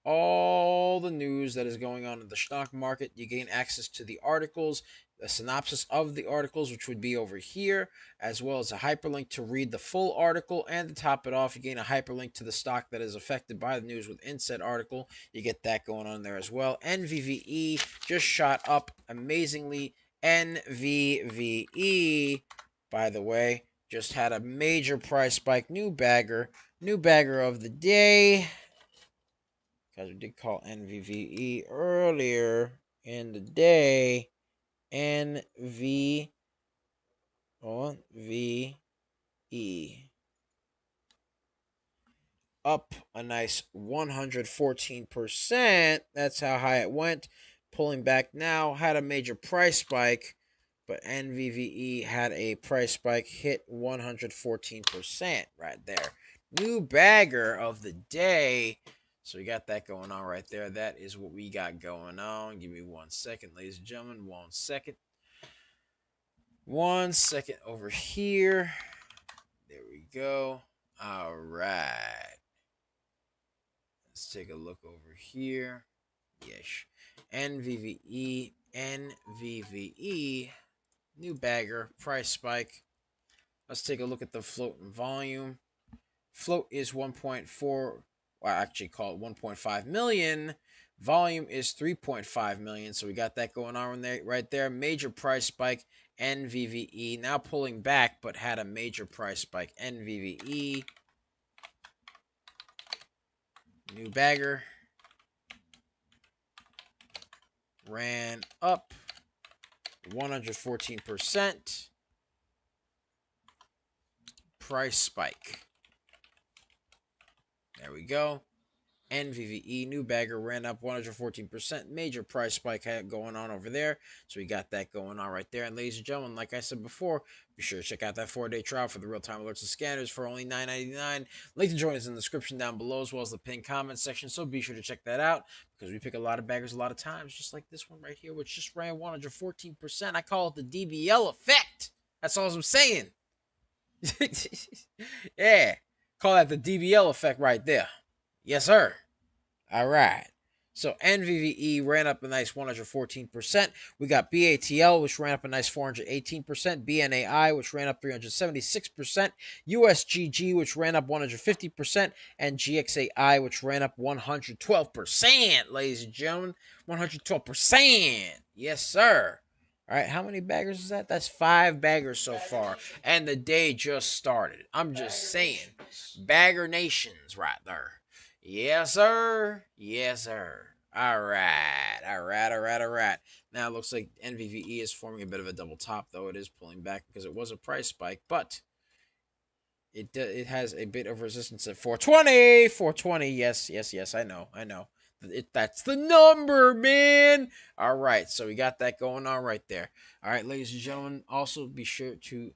that is going on in the stock market. You gain access to the articles, a synopsis of the articles, which would be over here, as well as a hyperlink to read the full article. And to top it off, you gain a hyperlink to the stock that is affected by the news within said article. You get that going on there as well. NVVE just shot up amazingly. NVVE, by the way, just had a major price spike. New bagger of the day. Because we did call NVVE earlier in the day. NVVE. Up a nice 114%. That's how high it went. Pulling back now. Had a major price spike. But NVVE had a price spike, hit 114% right there. New bagger of the day. So we got that going on right there. That is what we got going on. Give me 1 second, ladies and gentlemen. 1 second. 1 second over here. There we go. All right. Let's take a look over here. Yes. NVVE. New bagger. Price spike. Let's take a look at the float and volume. Float is 1.4. Well, I actually call it 1.5 million. Volume is 3.5 million. So we got that going on there, right there. Major price spike. NVVE now pulling back, but had a major price spike. NVVE. New bagger. Ran up 114%. Price spike. There we go. NVVE, new bagger, ran up 114%. Major price spike going on over there. So we got that going on right there. And ladies and gentlemen, like I said before, be sure to check out that 4-day trial for the real-time alerts and scanners for only $9.99. Link to join is in the description down below, as well as the pinned comment section. So be sure to check that out, because we pick a lot of baggers a lot of times, just like this one right here, which just ran 114%. I call it the DBL effect. That's all I'm saying. Yeah. Call that the DBL effect right there. Yes, sir. All right. So NVVE ran up a nice 114%. We got BATL, which ran up a nice 418%. BNAI, which ran up 376%. USGG, which ran up 150%. And GXAI, which ran up 112%. Ladies and gentlemen, 112%. Yes, sir. All right, how many baggers is that? That's 5 baggers so far. And the day just started. I'm just saying. Bagger Nations right there. Yes, sir. Yes, sir. All right. Now it looks like NVVE is forming a bit of a double top, though. It is pulling back because it was a price spike, but it has a bit of resistance at 420. 420. Yes. I know. That's the number, man. All right, so we got that going on right there. All right, ladies and gentlemen, also be sure to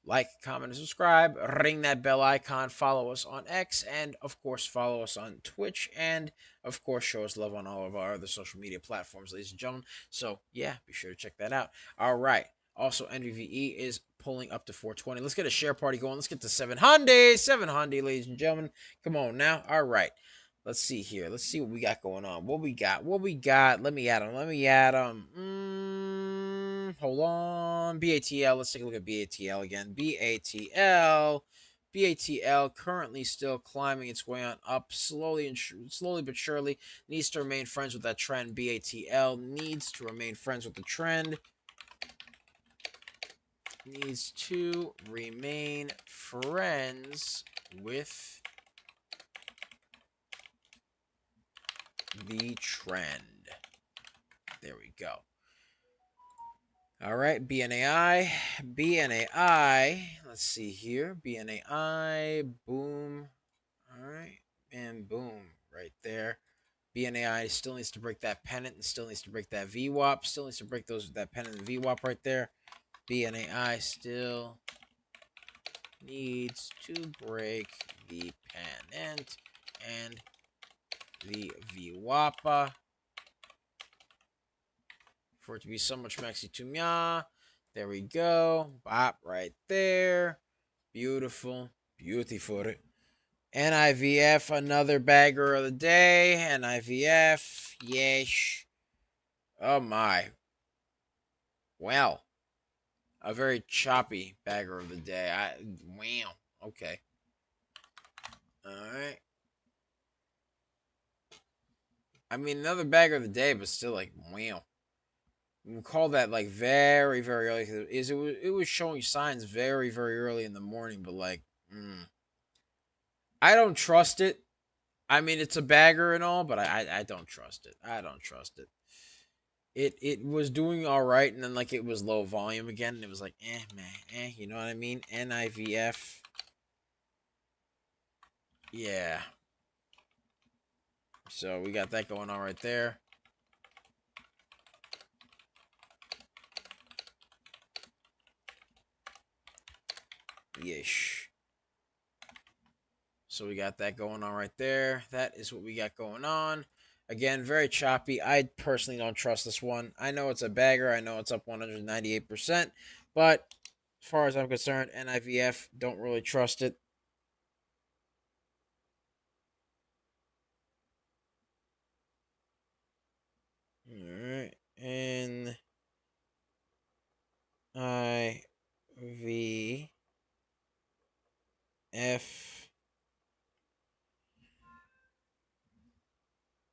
like, comment, and subscribe. Ring that bell icon. Follow us on X. And, of course, follow us on Twitch. And, of course, show us love on all of our other social media platforms, ladies and gentlemen. So, yeah, be sure to check that out. All right. Also, NVVE is pulling up to 420. Let's get a share party going. Let's get to 700. 700, ladies and gentlemen. Come on now. All right. Let's see here. Let's see what we got going on. What we got? Let me add them. Hold on. BATL. Let's take a look at BATL again. BATL. BATL currently still climbing its way on up, slowly but surely. Needs to remain friends with that trend. BATL needs to remain friends with the trend. Needs to remain friends with the trend. There we go. All right, BNAI. Let's see here. BNAI. Boom. All right, and boom, right there. BNAI still needs to break that pennant and still needs to break that VWAP. Still needs to break that pennant and VWAP right there. BNAI still needs to break the pennant and the VWAP for it to be so much maxi to mya. There we go. Bop right there. Beautiful. Beautiful. NIVF, another bagger of the day. NIVF. Yes. Oh my. Well. A very choppy bagger of the day. Wow. Okay. Alright. I mean, another bagger of the day, but still like, wow. We call that like very, very early. It was showing signs very, very early in the morning, but like, I don't trust it. I mean, it's a bagger and all, but I don't trust it. I don't trust it. It was doing all right, and then like it was low volume again, and it was like, man, you know what I mean? NIVF. Yeah. So we got that going on right there. Yeesh. So we got that going on right there. That is what we got going on. Again, very choppy. I personally don't trust this one. I know it's a bagger. I know it's up 198%. But as far as I'm concerned, NIVF, don't really trust it. Alright. NIVF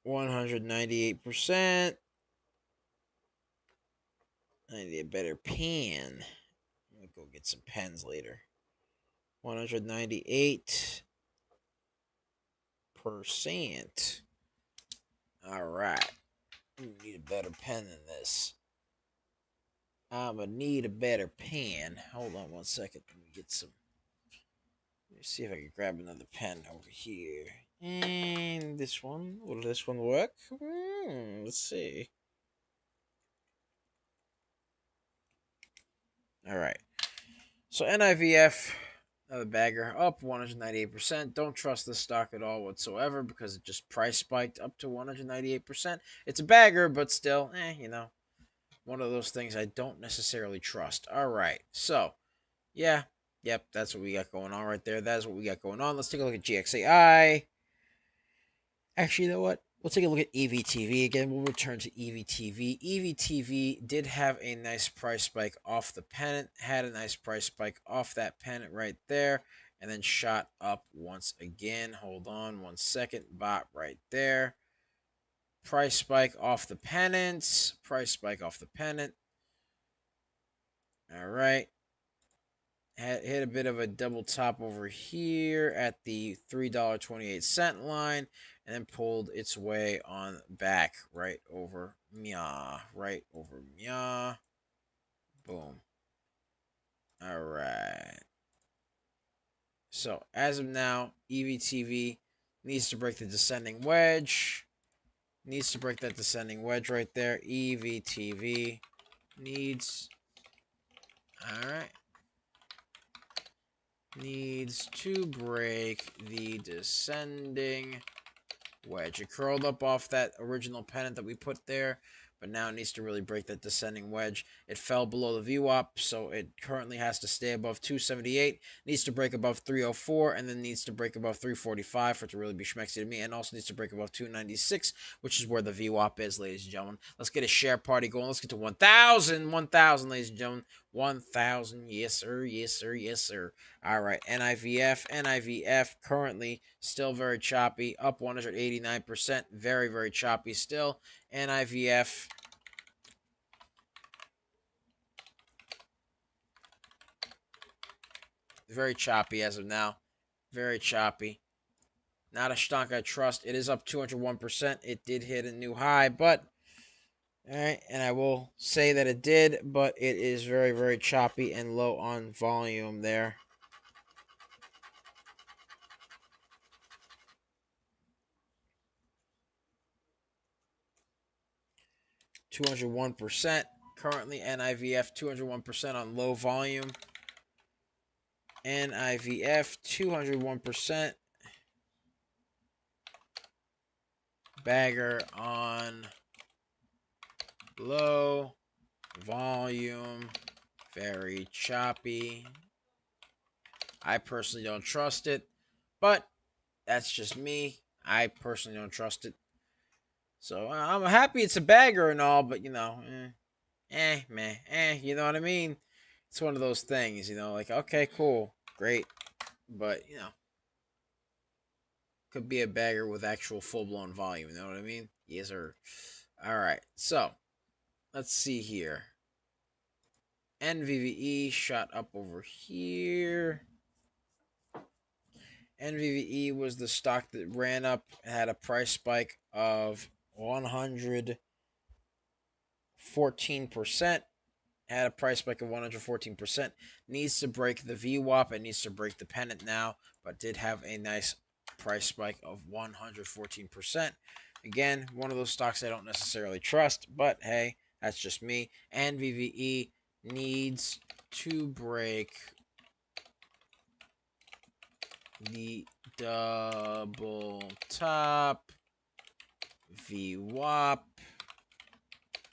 198%. I need a better pen. I'm gonna go get some pens later. 198%. Alright. Need a better pen than this. I'm gonna need a better pen. Hold on one second. Let me get some. Let me see if I can grab another pen over here. And this one. Will this one work? Let's see. Alright. So NIVF, another bagger, up 198%. Don't trust this stock at all whatsoever because it just price spiked up to 198%. It's a bagger, but still, you know, one of those things I don't necessarily trust. All right. So, yeah. Yep, that's what we got going on right there. That is what we got going on. Let's take a look at GXAI. Actually, you know what? We'll take a look at EVTV again. We'll return to EVTV. EVTV did have a nice price spike off the pennant, had a nice price spike off that pennant right there, and then shot up once again. Hold on one second. Bot right there. Price spike off the pennant. Price spike off the pennant. All right. Hit a bit of a double top over here at the $3.28 line, and then pulled its way on back right over Mya. Right over Mya. Boom. All right. So as of now, EVTV needs to break the descending wedge. Needs to break that descending wedge right there. EVTV needs. All right. needs to break the descending wedge. It curled up off that original pennant that we put there, but now it needs to really break that descending wedge. It fell below the VWAP, so it currently has to stay above 278, needs to break above 304, and then needs to break above 345 for it to really be schmexy to me, and also needs to break above 296, which is where the VWAP is, ladies and gentlemen. Let's get a share party going. Let's get to 1,000, 1,000, ladies and gentlemen. 1,000, yes sir, yes sir, yes sir. All right, NIVF currently still very choppy, up 189%, very, very choppy still. NIVF very choppy as of now, very choppy. Not a stock I trust. It is up 201%. It did hit a new high, but all right, and I will say that it did, but it is very, very choppy and low on volume there. (201%) currently. NIVF 201% on low volume. NIVF 201%. Bagger on low volume, very choppy. I personally don't trust it, but that's just me. I personally don't trust it. So I'm happy it's a bagger and all, but you know, you know what I mean? It's one of those things, you know, like, okay, cool, great, but you know, could be a bagger with actual full-blown volume, you know what I mean? Yes, sir. All right, so let's see here. NVVE shot up over here. NVVE was the stock that ran up and had a price spike of 114%. Had a price spike of 114%. Needs to break the VWAP. It needs to break the pennant now, but did have a nice price spike of 114%. Again, one of those stocks I don't necessarily trust, but hey, that's just me. NVVE needs to break the double top, VWAP,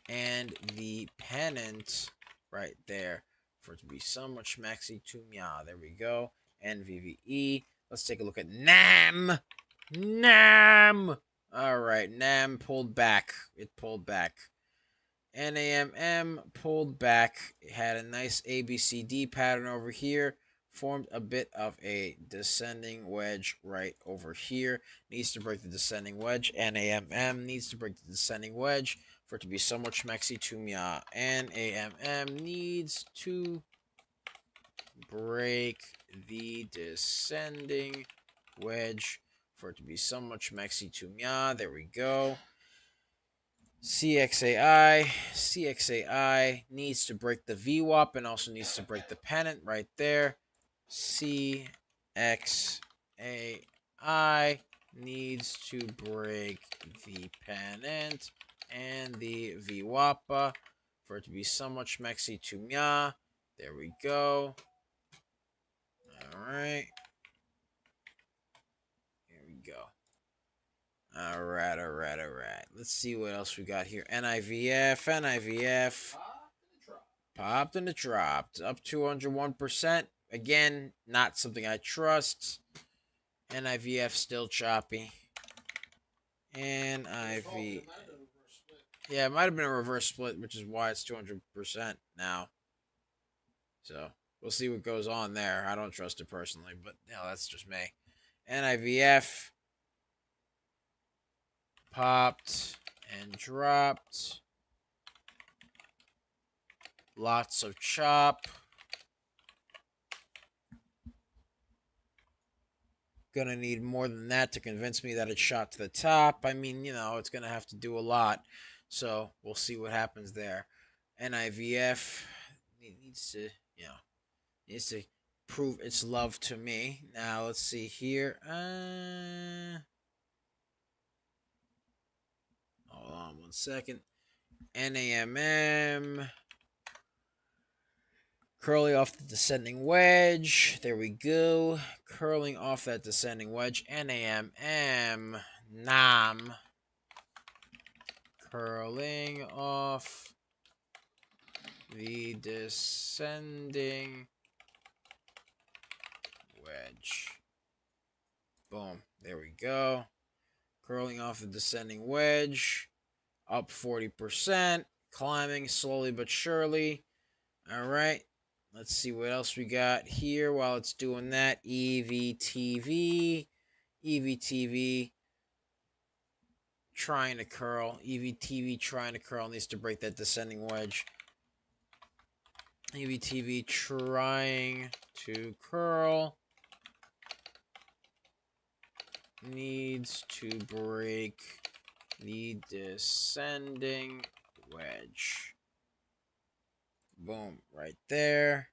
and the pennant right there for it to be so much maxi to mya. There we go. NVVE. Let's take a look at NAM. NAM. All right, NAM pulled back. It pulled back. NAMM pulled back. It had a nice ABCD pattern over here. Formed a bit of a descending wedge right over here. Needs to break the descending wedge. NAMM needs to break the descending wedge for it to be so much maxi to mya. NAMM needs to break the descending wedge for it to be so much maxi to mya. There we go. CXAI needs to break the VWAP and also needs to break the pennant right there. CXAI needs to break the pennant and the VWAP for it to be so much maxi to mya. There we go. All right. Here we go. All right. Let's see what else we got here. NIVF. Popped and it dropped. Up 201%. Again, not something I trust. NIVF still choppy. NIV. Yeah, it might have been a reverse split, which is why it's 200% now. So we'll see what goes on there. I don't trust it personally, but you know, that's just me. NIVF popped and dropped. Lots of chop. Gonna need more than that to convince me that it shot to the top. I mean, you know, it's gonna have to do a lot. So we'll see what happens there. NIVF needs to, you know, needs to prove its love to me. Now let's see here. Hold on 1 second. NAMM Curling off the descending wedge. There we go. Curling off that descending wedge. NAM, NAM. Curling off the descending wedge. Boom. There we go. Curling off the descending wedge. Up 40%. Climbing slowly but surely. All right. Let's see what else we got here while it's doing that. EVTV. EVTV trying to curl. EVTV trying to curl. Needs to break that descending wedge. EVTV trying to curl. Needs to break the descending wedge. Boom, right there.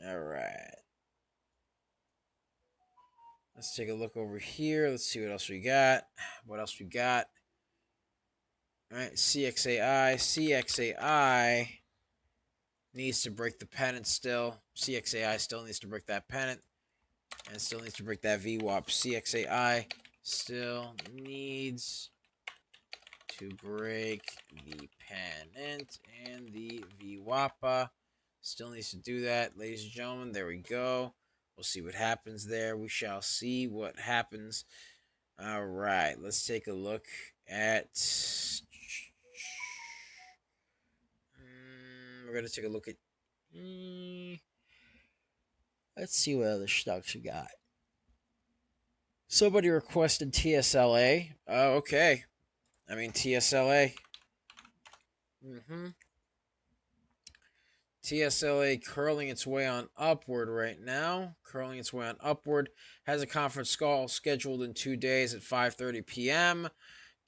All right. Let's take a look over here. Let's see what else we got. What else we got? All right, CXAI. CXAI needs to break the pennant still. CXAI still needs to break that pennant. And still needs to break that VWAP. CXAI still needs to break the pennant and the VWAPA. Still needs to do that, ladies and gentlemen. There we go. We'll see what happens there. We shall see what happens. All right, let's take a look at... we're going to take a look at... let's see what other stocks we got. Somebody requested TSLA. Oh, okay. I mean, TSLA. TSLA curling its way on upward right now. Curling its way on upward. Has a conference call scheduled in 2 days at 5:30 p.m.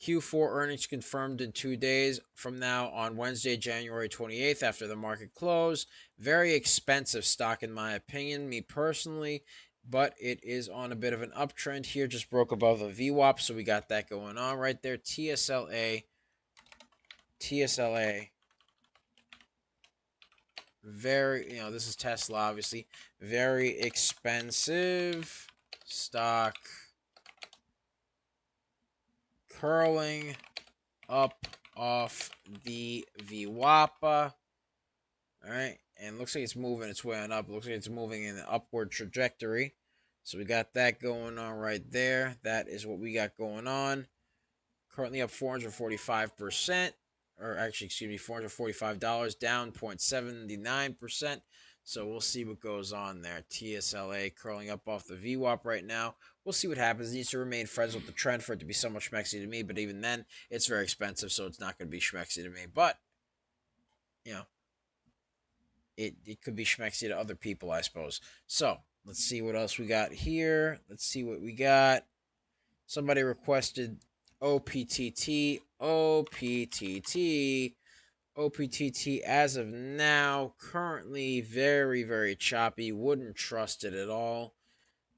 Q4 earnings confirmed in 2 days from now on Wednesday, January 28th after the market close. Very expensive stock in my opinion, me personally, but it is on a bit of an uptrend here. Just broke above a VWAP, so we got that going on right there. TSLA. Very, this is Tesla, obviously. Very expensive stock. Curling up off the VWAPA. All right. And looks like it's moving its way on up. Looks like it's moving in an upward trajectory. So we got that going on right there. That is what we got going on. Currently up 445%. Or actually, excuse me, $445, down 0.79%. So we'll see what goes on there. TSLA curling up off the VWAP right now. We'll see what happens. It needs to remain friends with the trend for it to be somewhat schmexy to me. But even then, it's very expensive, so it's not going to be schmexy to me. But, it could be schmexy to other people, I suppose. So let's see what else we got here. Let's see what we got. Somebody requested OPTT. OPTT as of now, currently very, very choppy. Wouldn't trust it at all.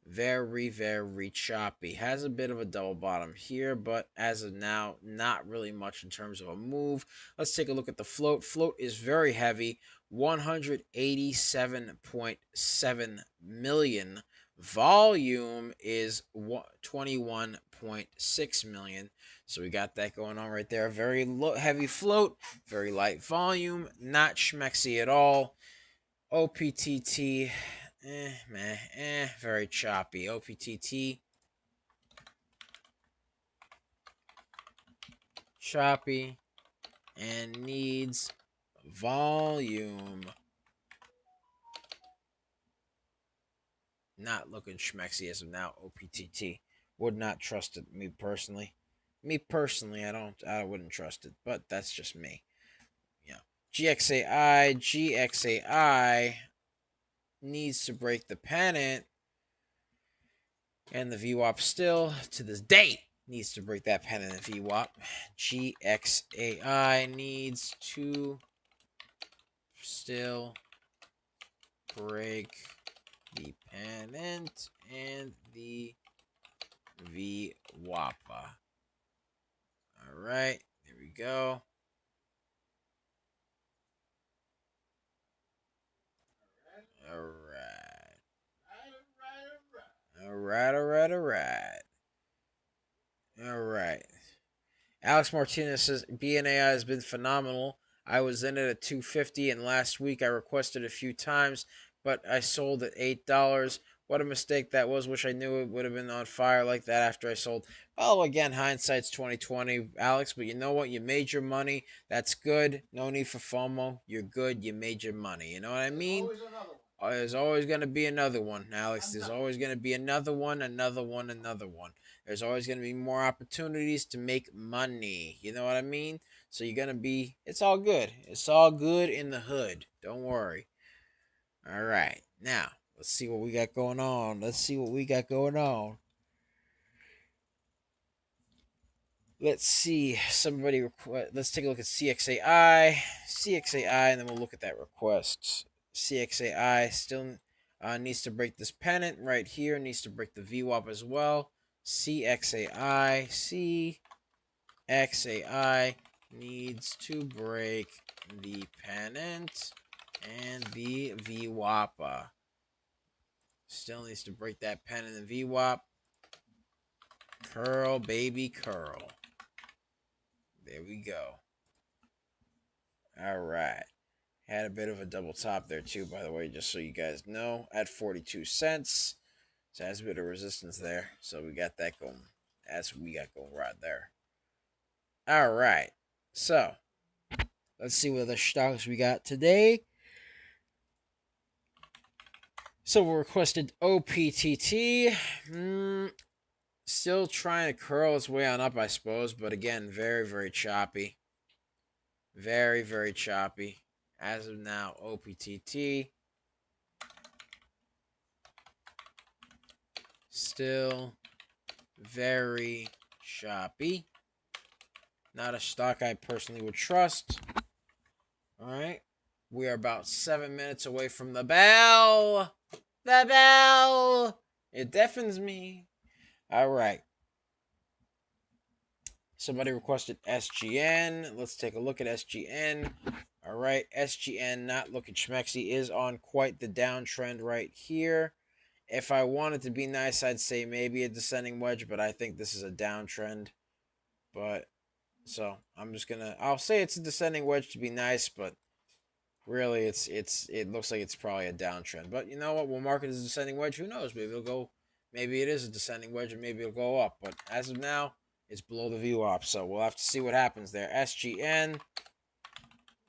Very, very choppy. Has a bit of a double bottom here, but as of now, not really much in terms of a move. Let's take a look at the float. Float is very heavy. 187.7 million. Volume is 21.6 million. So we got that going on right there. Very heavy float, very light volume, not schmexy at all. OPTT, very choppy. OPTT, choppy, and needs volume. Not looking schmexy as of now. OPTT, would not trust it. Me personally, I wouldn't trust it. But that's just me. GXAI needs to break the pennant, and the VWAP still to this date needs to break that pennant and VWAP. GXAI needs to still break the pennant and the VWAPA. All right, here we go. All right. All right, all right, all right. All right. Alex Martinez says BNAI has been phenomenal. I was in it at 250 and last week I requested a few times, but I sold at $8. What a mistake that was. Wish I knew it would have been on fire like that after I sold. Well, again, hindsight's 2020, Alex, but you know what? You made your money. That's good. No need for FOMO. You're good. You made your money. You know what I mean? There's always going to be another one, Alex. There's always going to be another one, another one, another one. There's always going to be more opportunities to make money. You know what I mean? So you're going to be, it's all good. It's all good in the hood. Don't worry. All right. Now, let's see what we got going on. Let's see what we got going on. Let's see. Somebody request. Let's take a look at CXAI. CXAI, and then we'll look at that request. CXAI still needs to break this pennant right here. Needs to break the VWAP as well. CXAI. CXAI needs to break the pennant and the VWAP. Still needs to break that pennant and VWAP. Curl, baby, curl. There we go. All right. Had a bit of a double top there too, by the way, just so you guys know, at 42 cents. So has a bit of resistance there. So we got that going. That's what we got going right there. All right. So let's see what other stocks we got today. So we requested OPTT. Still trying to curl its way on up, I suppose. But again, very, very choppy. Very, very choppy. As of now, OPTT. Still very choppy. Not a stock I personally would trust. All right. We are about 7 minutes away from the bell. The bell. It deafens me. All right. Somebody requested SGN. Let's take a look at SGN. All right. SGN, not looking schmexy, is on quite the downtrend right here. If I wanted to be nice, I'd say maybe a descending wedge, but I think this is a downtrend. But so I'm just gonna, I'll say it's a descending wedge to be nice, but really it looks like it's probably a downtrend. But you know what? We'll mark it as a descending wedge. Who knows? Maybe it'll go, maybe it is a descending wedge, and maybe it'll go up. But as of now, it's below the VWAP. So we'll have to see what happens there. SGN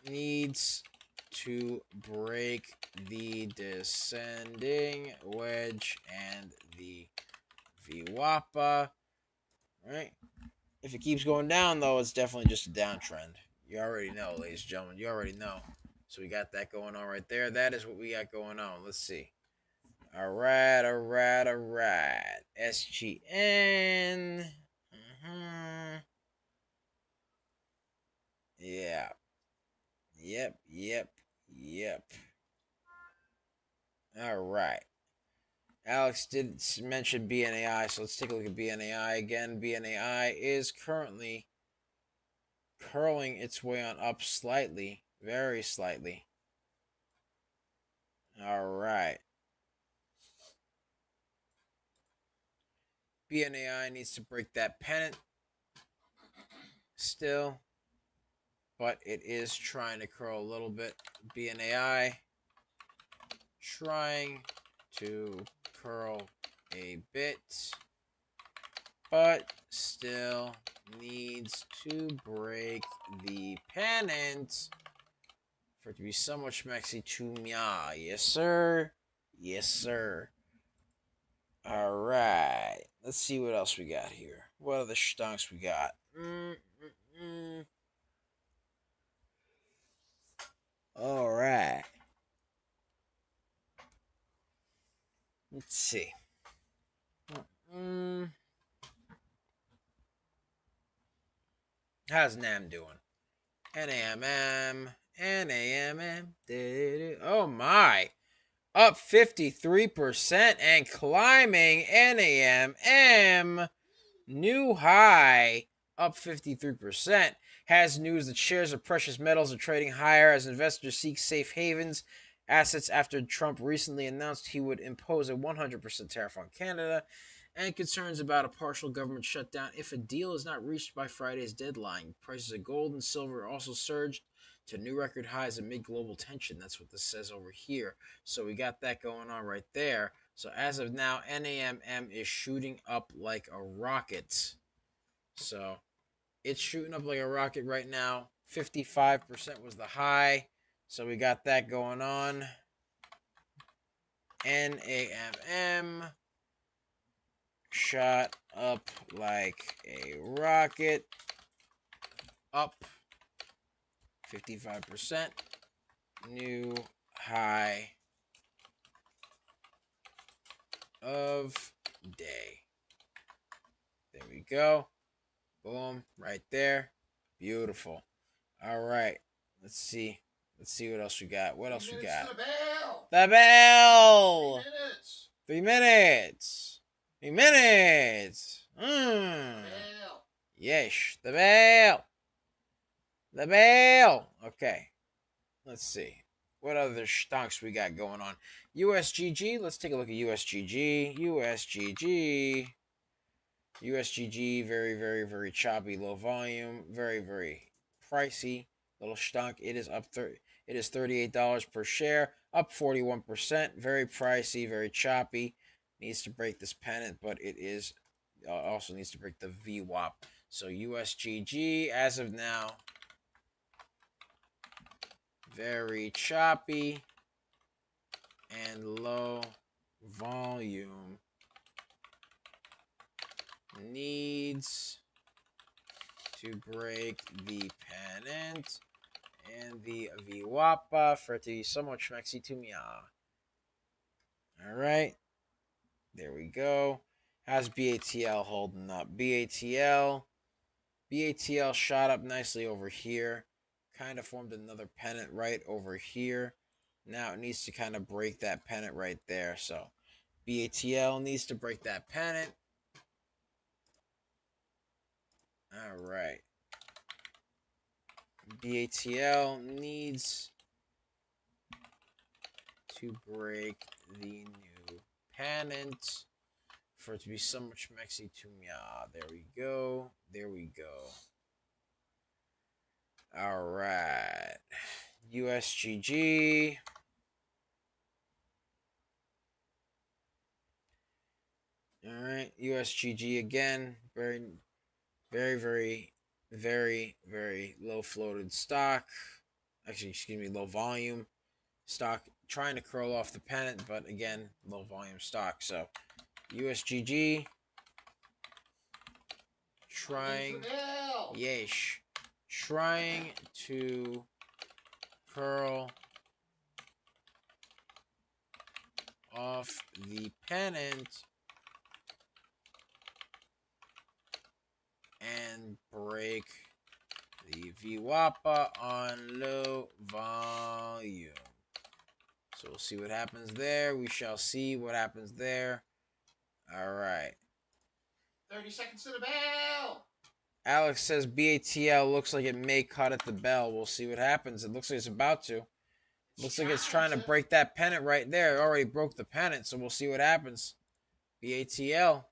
needs to break the descending wedge and the VWAP. Right? If it keeps going down, though, it's definitely just a downtrend. You already know, ladies and gentlemen. You already know. So we got that going on right there. That is what we got going on. Let's see. All right, all right, all right. SGN. Yeah. Yep. All right. Alex did mention BNAI, so let's take a look at BNAI again. BNAI is currently curling its way on up slightly, very slightly. All right. BNAI needs to break that pennant still, but it is trying to curl a little bit. BNAI trying to curl a bit, but still needs to break the pennant for it to be somewhat schmexy to me. Yes, sir. Yes, sir. All right. Let's see what else we got here. What other stonks we got? All right. Let's see. How's NAM doing? NAMM. Oh my. Up 53% and climbing. NAMM. New high up 53%. Has news that shares of precious metals are trading higher as investors seek safe havens assets after Trump recently announced he would impose a 100% tariff on Canada, and concerns about a partial government shutdown if a deal is not reached by Friday's deadline. Prices of gold and silver also surged to new record highs amid global tension. That's what this says over here. So we got that going on right there. So as of now, NAMM is shooting up like a rocket. So it's shooting up like a rocket right now. 55% was the high. So we got that going on. NAMM shot up like a rocket. Up 55%. New high of day. There we go. Boom, right there. Beautiful. All right. Let's see. Let's see what else we got. What else we got? The bell. The bell. 3 minutes. 3 minutes. 3 minutes. Bell. Yes, the bell. The bell. Okay. Let's see. What other stonks we got going on? USGG. Let's take a look at USGG. USGG. USGG. Very, very, very choppy. Low volume. Very, very pricey. Little stonk. It is up. It is $38 per share. Up 41%. Very pricey. Very choppy. Needs to break this pennant, but it is also needs to break the VWAP. So USGG as of now, very choppy and low volume. Needs to break the pennant and the VWAP for it to be somewhat schmexy to me. All right. There we go. How's BATL holding up? BATL shot up nicely over here. Kind of formed another pennant right over here. Now it needs to kind of break that pennant right there. So BATL needs to break that pennant. All right. BATL needs to break the new pennant for it to be so much mexy to me. There we go. There we go. All right. USGG. All right. USGG again. Very, very, very, very, very low floated stock. Actually, excuse me, low volume stock. Trying to curl off the pennant, but again, low volume stock. So USGG trying, trying to curl off the pennant and break the VWAP on low volume. So we'll see what happens there. We shall see what happens there. All right. 30 seconds to the bell. Alex says BATL looks like it may cut at the bell. We'll see what happens. It looks like it's about to. Looks like it's trying to break that pennant right there. It already broke the pennant, so we'll see what happens. BATL.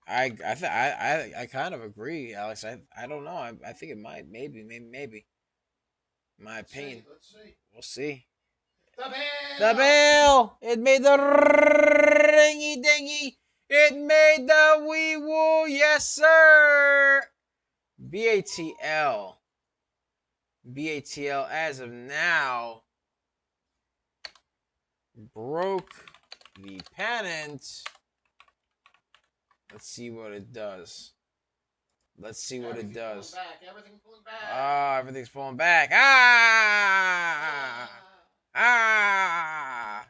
I kind of agree, Alex. I don't know. I think it might. Maybe. My opinion. Let's see. We'll see. The bell. The bell. It made the ringy dingy. It made the wee woo. Yes, sir. BATL. BATL as of now broke the pennant. Let's see what it does. Let's see what it does. Everything's pulling back. Ah, everything's pulling back. Ah! Ah!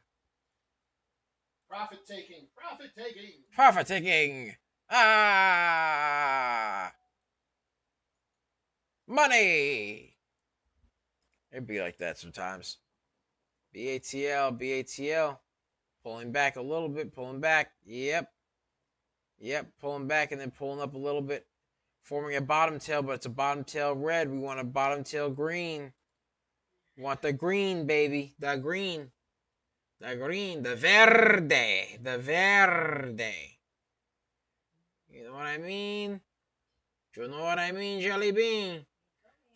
Profit taking. Profit taking. Profit taking. Ah! Money. It'd be like that sometimes. BATL. Pulling back a little bit. Pulling back. Yep. Pulling back and then pulling up a little bit. Forming a bottom tail, but it's a bottom tail red. We want a bottom tail green. We want the green, baby. The green. The green. The verde. The verde. You know what I mean? You know what I mean, Jelly Bean?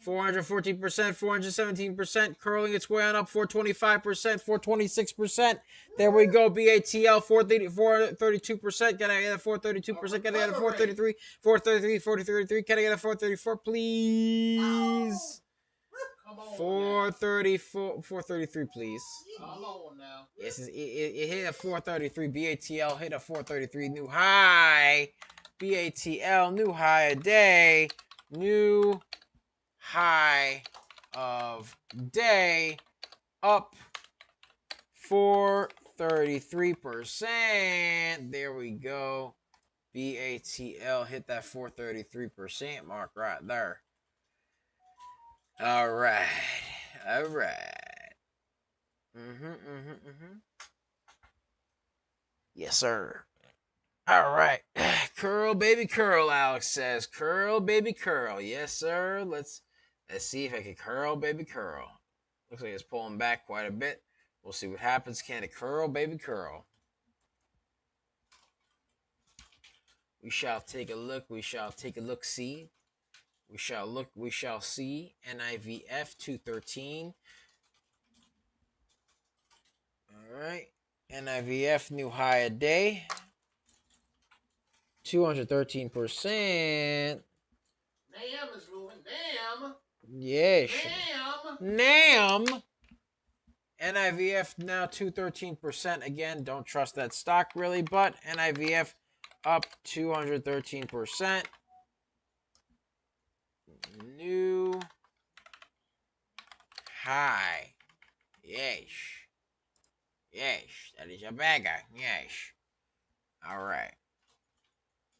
414%, 417%, curling its way on up, 425%, 426%. There we go, BATL, 432%. Can I get a 432%? Can I get a 433? 433, 433. Can I get a 434, please? 434, 433, please. Come on now. Yes, it hit a 433. BATL hit a 433. New high. BATL, new high a day. New high of day, up 433%. There we go. BATL hit that 433% mark right there. All right. All right. Yes, sir. All right. Curl, baby, curl, Alex says. Curl, baby, curl. Yes, sir. Let's see if I can curl, baby, curl. Looks like it's pulling back quite a bit. We'll see what happens. Can it curl, baby, curl? We shall take a look. We shall take a look, see. We shall look. We shall see. NIVF 213. All right. NIVF new high a day. 213%. NAM is moving. NAM. Yes. NAM. NAM. NIVF now 213%. Again, don't trust that stock really, but NIVF up 213%. New high. Yes. Yes. That is a bagger. Yes. All right.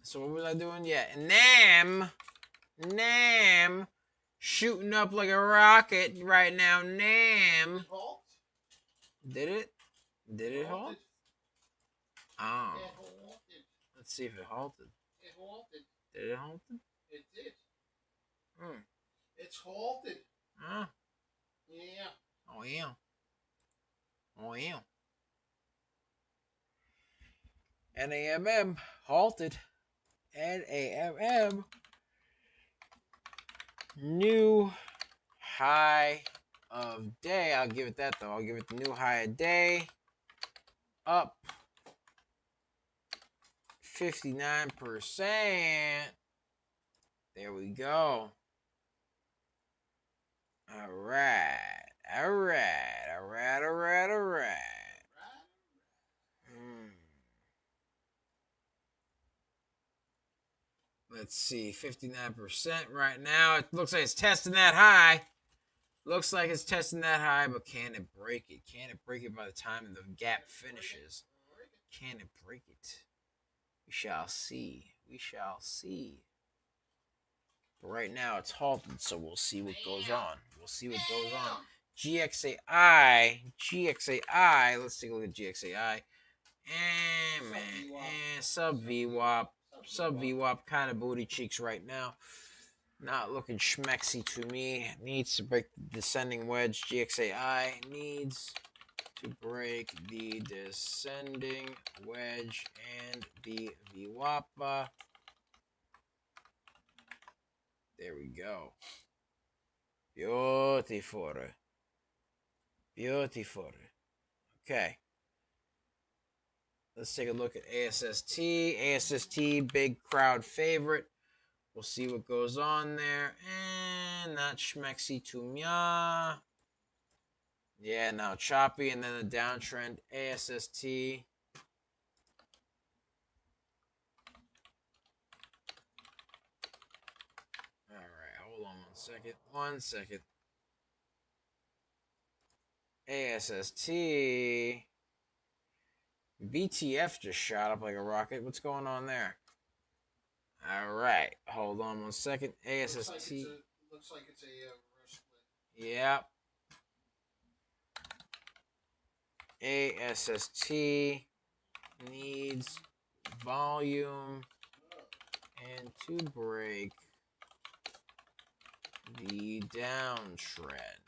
So what was I doing? Yeah. NAM. Shooting up like a rocket right now. NAM. Halt. Did it? Did it halt? Oh. It halted. Let's see if it halted. It halted. Did it halt? It did. Hmm. It's halted. Ah. Yeah. Oh yeah. Oh yeah. NAMM halted. NAMM. New high of day. I'll give it that though. I'll give it the new high of day. Up 59%. There we go. All right. All right. All right. All right. All right. Let's see. 59% right now. It looks like it's testing that high. Looks like it's testing that high, but can it break it? Can it break it by the time the gap finishes? Can it break it? We shall see. We shall see. But right now it's halted, so we'll see what goes on. We'll see what goes on. GXAI. GXAI. Let's take a look at GXAI. And man, sub VWAP. Sub VWAP kind of booty cheeks right now. Not looking schmexy to me. Needs to break the descending wedge. GXAI needs to break the descending wedge and the VWAP. There we go. Beautiful. Beautiful. Okay. Let's take a look at ASST. ASST, big crowd favorite. We'll see what goes on there. And not schmexy to me. Yeah, now choppy. And then the downtrend, ASST. All right, hold on 1 second. 1 second. ASST. BTF just shot up like a rocket. What's going on there? All right. Hold on 1 second. ASST. Looks like it's a reverse split. Yep. ASST needs volume and to break the downtrend.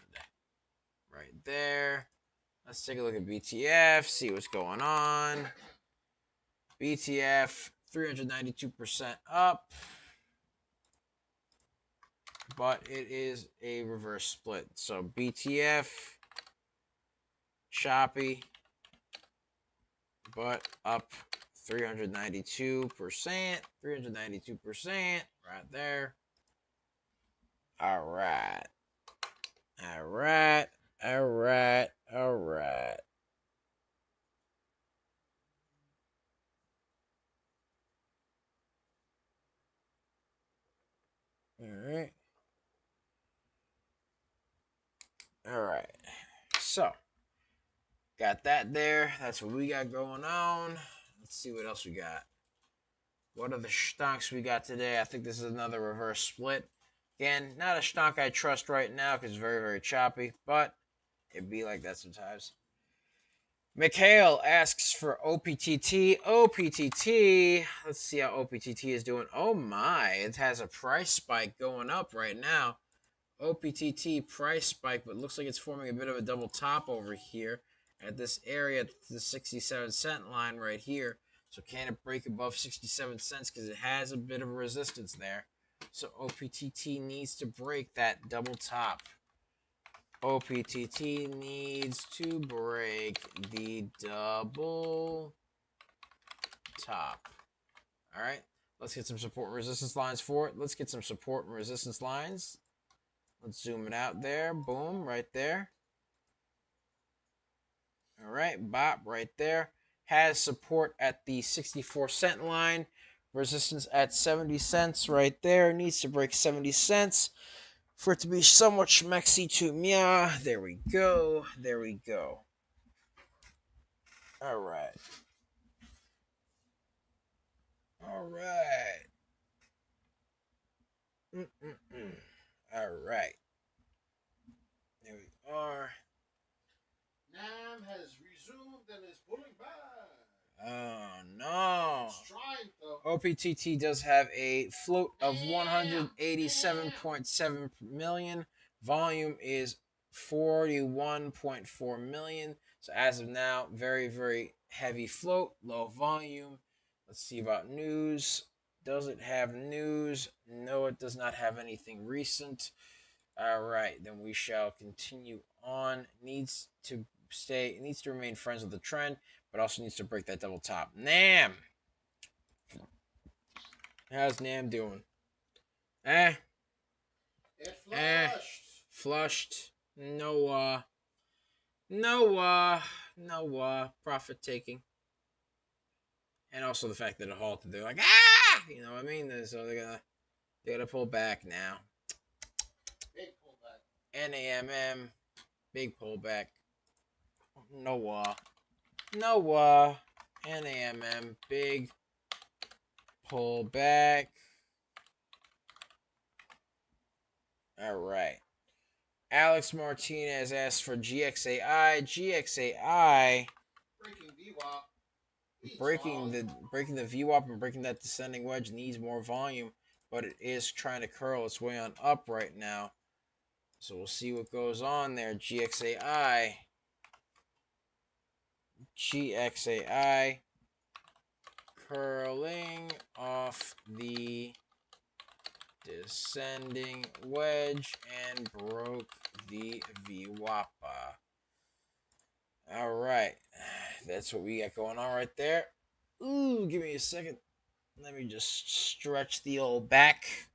Right there. Let's take a look at BTF, see what's going on. BTF, 392% up. But it is a reverse split. So BTF, choppy, but up 392%. 392% right there. All right. All right. All right. All right. All right. All right. So, got that there. That's what we got going on. Let's see what else we got. What are the stonks we got today? I think this is another reverse split. Again, not a stonk I trust right now because it's very, very choppy, but it'd be like that sometimes. Mikhail asks for OPTT. OPTT. Let's see how OPTT is doing. Oh my, it has a price spike going up right now. OPTT price spike, but looks like it's forming a bit of a double top over here at this area, the 67-cent line right here. So can it break above 67 cents because it has a bit of a resistance there. So OPTT needs to break that double top. OPTT needs to break the double top. All right, let's get some support and resistance lines for it. Let's get some support and resistance lines. Let's zoom it out there. Boom, right there. All right, bop, right there. Has support at the 64-cent line. Resistance at 70 cents right there. Needs to break 70 cents for it to be somewhat schmexy to meow. There we go. There we go. All right. All right. All right. There we are. Nam has resumed and is pulling back. Oh no. It's trying though. OPTT does have a float of 187.7 million. Volume is 41.4 million. So as of now, very, very heavy float, low volume. Let's see about news. Does it have news? No, it does not have anything recent. All right, then we shall continue on. Needs to remain friends with the trend, but also needs to break that double top. NAM. How's NAM doing? It flushed. Flushed. No profit taking. And also the fact that it halted. They're like, ah! You know what I mean? So they're gonna pull back now. Big pullback. NAMM. Big pullback. NAMM. Big pullback. All right. Alex Martinez asks for GXAI. GXAI. Breaking VWAP. Breaking the VWAP and breaking that descending wedge needs more volume, but it is trying to curl its way on up right now. So we'll see what goes on there. GXAI. GXAI curling off the descending wedge and broke the VWAP. All right, that's what we got going on right there. Ooh, give me a second. Let me just stretch the old back.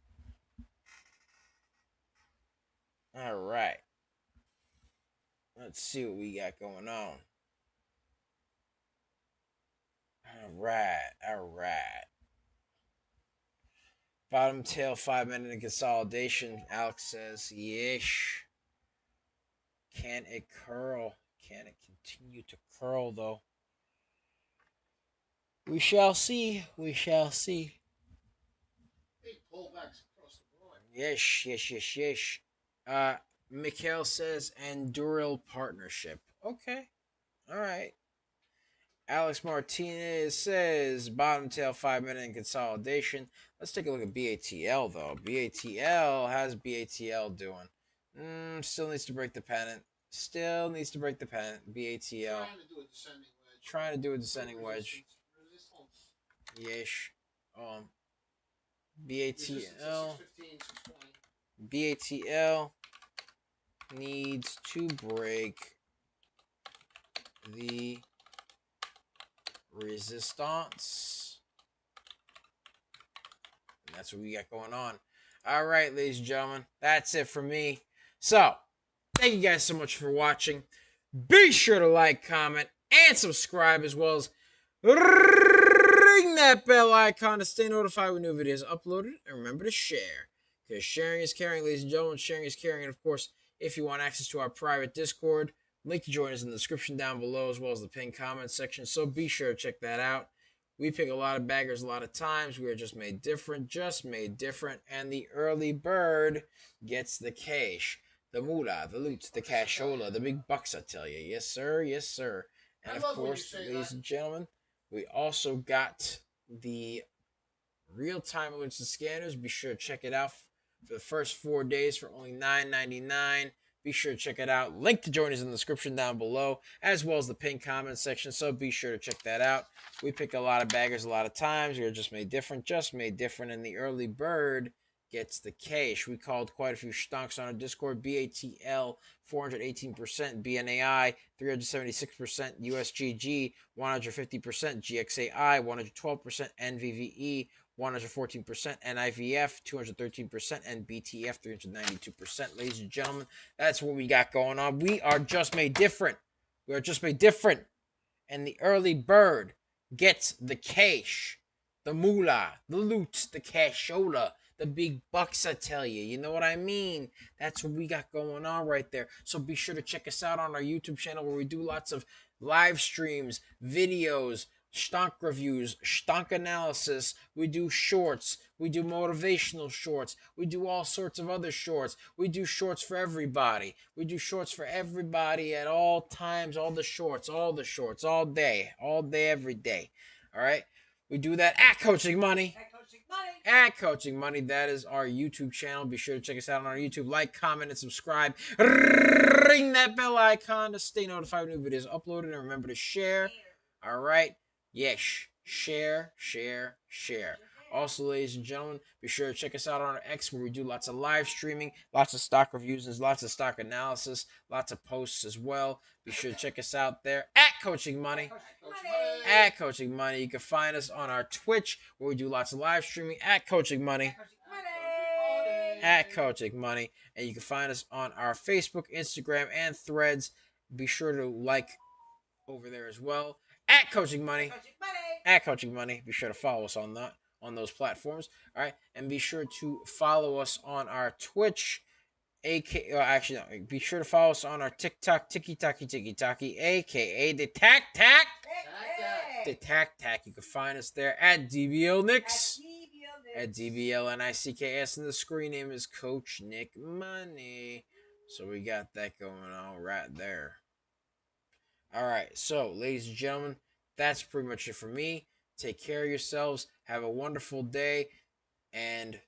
All right. Let's see what we got going on. All right. Bottom tail 5 minute consolidation. Alex says, yeesh. Can it curl? Can it continue to curl though? We shall see. We shall see. Big pullbacks across the board. Yes. Mikhail says Endural partnership. Okay. All right. Alex Martinez says bottom tail 5 minute in consolidation. Let's take a look at BATL though. BATL, how's BATL doing? Still needs to break the pennant. Still needs to break the pennant. BATL. Trying to do a descending wedge. Trying to do a descending wedge. Resistance. Yeesh. BATL. BATL needs to break the resistance. And that's what we got going on. All right, ladies and gentlemen, that's it for me. So, thank you guys so much for watching. Be sure to like, comment, and subscribe, as well as ring that bell icon to stay notified when new videos are uploaded. And remember to share, because sharing is caring, ladies and gentlemen. Sharing is caring. And of course, if you want access to our private Discord, link to join us in the description down below, as well as the pinned comment section. So be sure to check that out. We pick a lot of baggers a lot of times. We are just made different, and the early bird gets the cash, the moolah, the loot, the cashola, the big bucks, I tell you. Yes, sir. Yes, sir. And of course, ladies and gentlemen, we also got the real-time alerts and scanners. Be sure to check it out for the first 4 days for only $9.99. Be sure to check it out. Link to join us in the description down below, as well as the pinned comment section. So be sure to check that out. We pick a lot of baggers a lot of times. We are just made different, and the early bird gets the cash. We called quite a few stonks on our Discord. BATL 418%, BNAI 376%, USGG 150%, GXAI 112%, NVVE 114%, NIVF 213%, and BTF 392%. Ladies and gentlemen, that's what we got going on. We are just made different. We are just made different. And the early bird gets the cash, the moolah, the loot, the cashola, the big bucks, I tell you. You know what I mean? That's what we got going on right there. So be sure to check us out on our YouTube channel, where we do lots of live streams, videos, stonk reviews, stonk analysis. We do shorts. We do motivational shorts. We do all sorts of other shorts. We do shorts for everybody. We do shorts for everybody at all times. All the shorts, all day, every day. All right? We do that at Coaching Money. At Coaching Money. That is our YouTube channel. Be sure to check us out on our YouTube. Like, comment, and subscribe. Ring that bell icon to stay notified when new videos are uploaded. And remember to share. All right? Yes. Share. Also, ladies and gentlemen, be sure to check us out on our X, where we do lots of live streaming, lots of stock reviews, and lots of stock analysis, lots of posts as well. Be sure to check us out there at Coaching Money. At Coaching Money. You can find us on our Twitch, where we do lots of live streaming at Coaching Money. At Coaching Money. And you can find us on our Facebook, Instagram, and Threads. Be sure to like over there as well. At Coaching Money. At Coaching Money. Be sure to follow us on those platforms. All right. And be sure to follow us on our Twitch. Be sure to follow us on our TikTok, Tiki-Taki, aka the Tac. The Tac. You can find us there at DBL Nicks. At DBL NICKS, and the screen name is Coach Nick Money. So we got that going on right there. All right. So, ladies and gentlemen, that's pretty much it for me. Take care of yourselves. Have a wonderful day. And,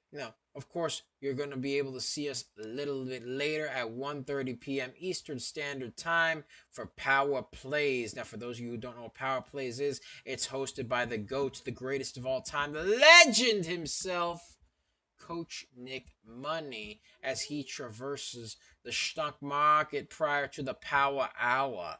of course, you're going to be able to see us a little bit later at 1:30 p.m. Eastern Standard Time for Power Plays. Now, for those of you who don't know what Power Plays is, it's hosted by the GOAT, the greatest of all time, the legend himself, Coach Nick Money, as he traverses the stock market prior to the Power Hour.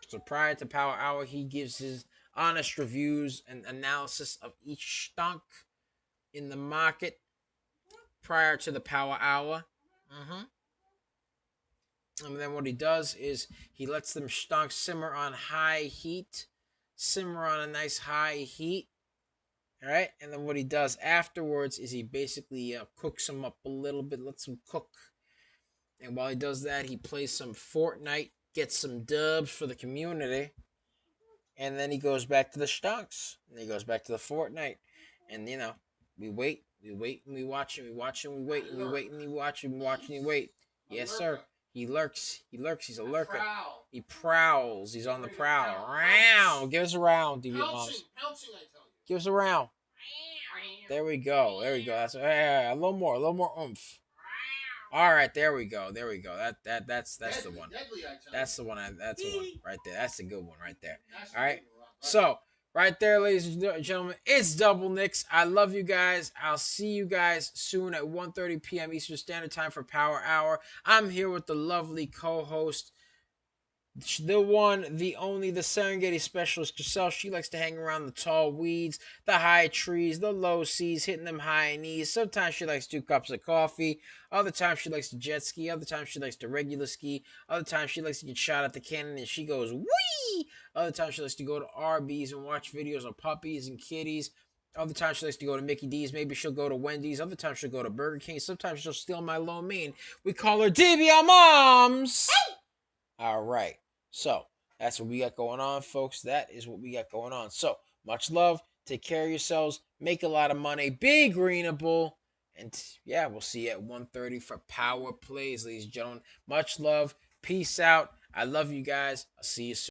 So prior to Power Hour, he gives his honest reviews and analysis of each stock in the market prior to the Power Hour. And then what he does is he lets them stocks simmer on high heat, simmer on a nice high heat. All right, and then what he does afterwards is he basically cooks them up a little bit, lets them cook. And while he does that, he plays some Fortnite, gets some dubs for the community, and then he goes back to the stocks, and he goes back to the Fortnite, and we wait, and we watch, and we watch, and we wait, and we wait, and we watch, and we watch, and we wait. Yes, sir. He lurks. He lurks. He's a lurker. Prowl. He prowls. He's on the Ready to prowl. prowl. Round. Give us a round, DB Moms. Pouncing, I tell you. Give us a round. There we go. There we go. That's a little more oomph. All right, there we go. There we go. That's the one. Deadly, I tell That's the one. That's the one right there. That's a good one right there. That's All right. the one. So right there, ladies and gentlemen, it's Double Nicks. I love you guys. I'll see you guys soon at 1:30 p.m. Eastern Standard Time for Power Hour. I'm here with the lovely co-host, the one, the only, the Serengeti specialist herself. She likes to hang around the tall weeds, the high trees, the low seas, hitting them high knees. Sometimes she likes 2 cups of coffee. Other times she likes to jet ski. Other times she likes to regular ski. Other times she likes to get shot at the cannon and she goes, wee! Other times she likes to go to Arby's and watch videos of puppies and kitties. Other times she likes to go to Mickey D's. Maybe she'll go to Wendy's. Other times she'll go to Burger King. Sometimes she'll steal my lo mein. We call her DBL Moms. All right. So that's what we got going on, folks. That is what we got going on. So much love. Take care of yourselves. Make a lot of money. Be greenable. And yeah, we'll see you at 1:30 for Power Plays, ladies and gentlemen. Much love. Peace out. I love you guys. I'll see you soon.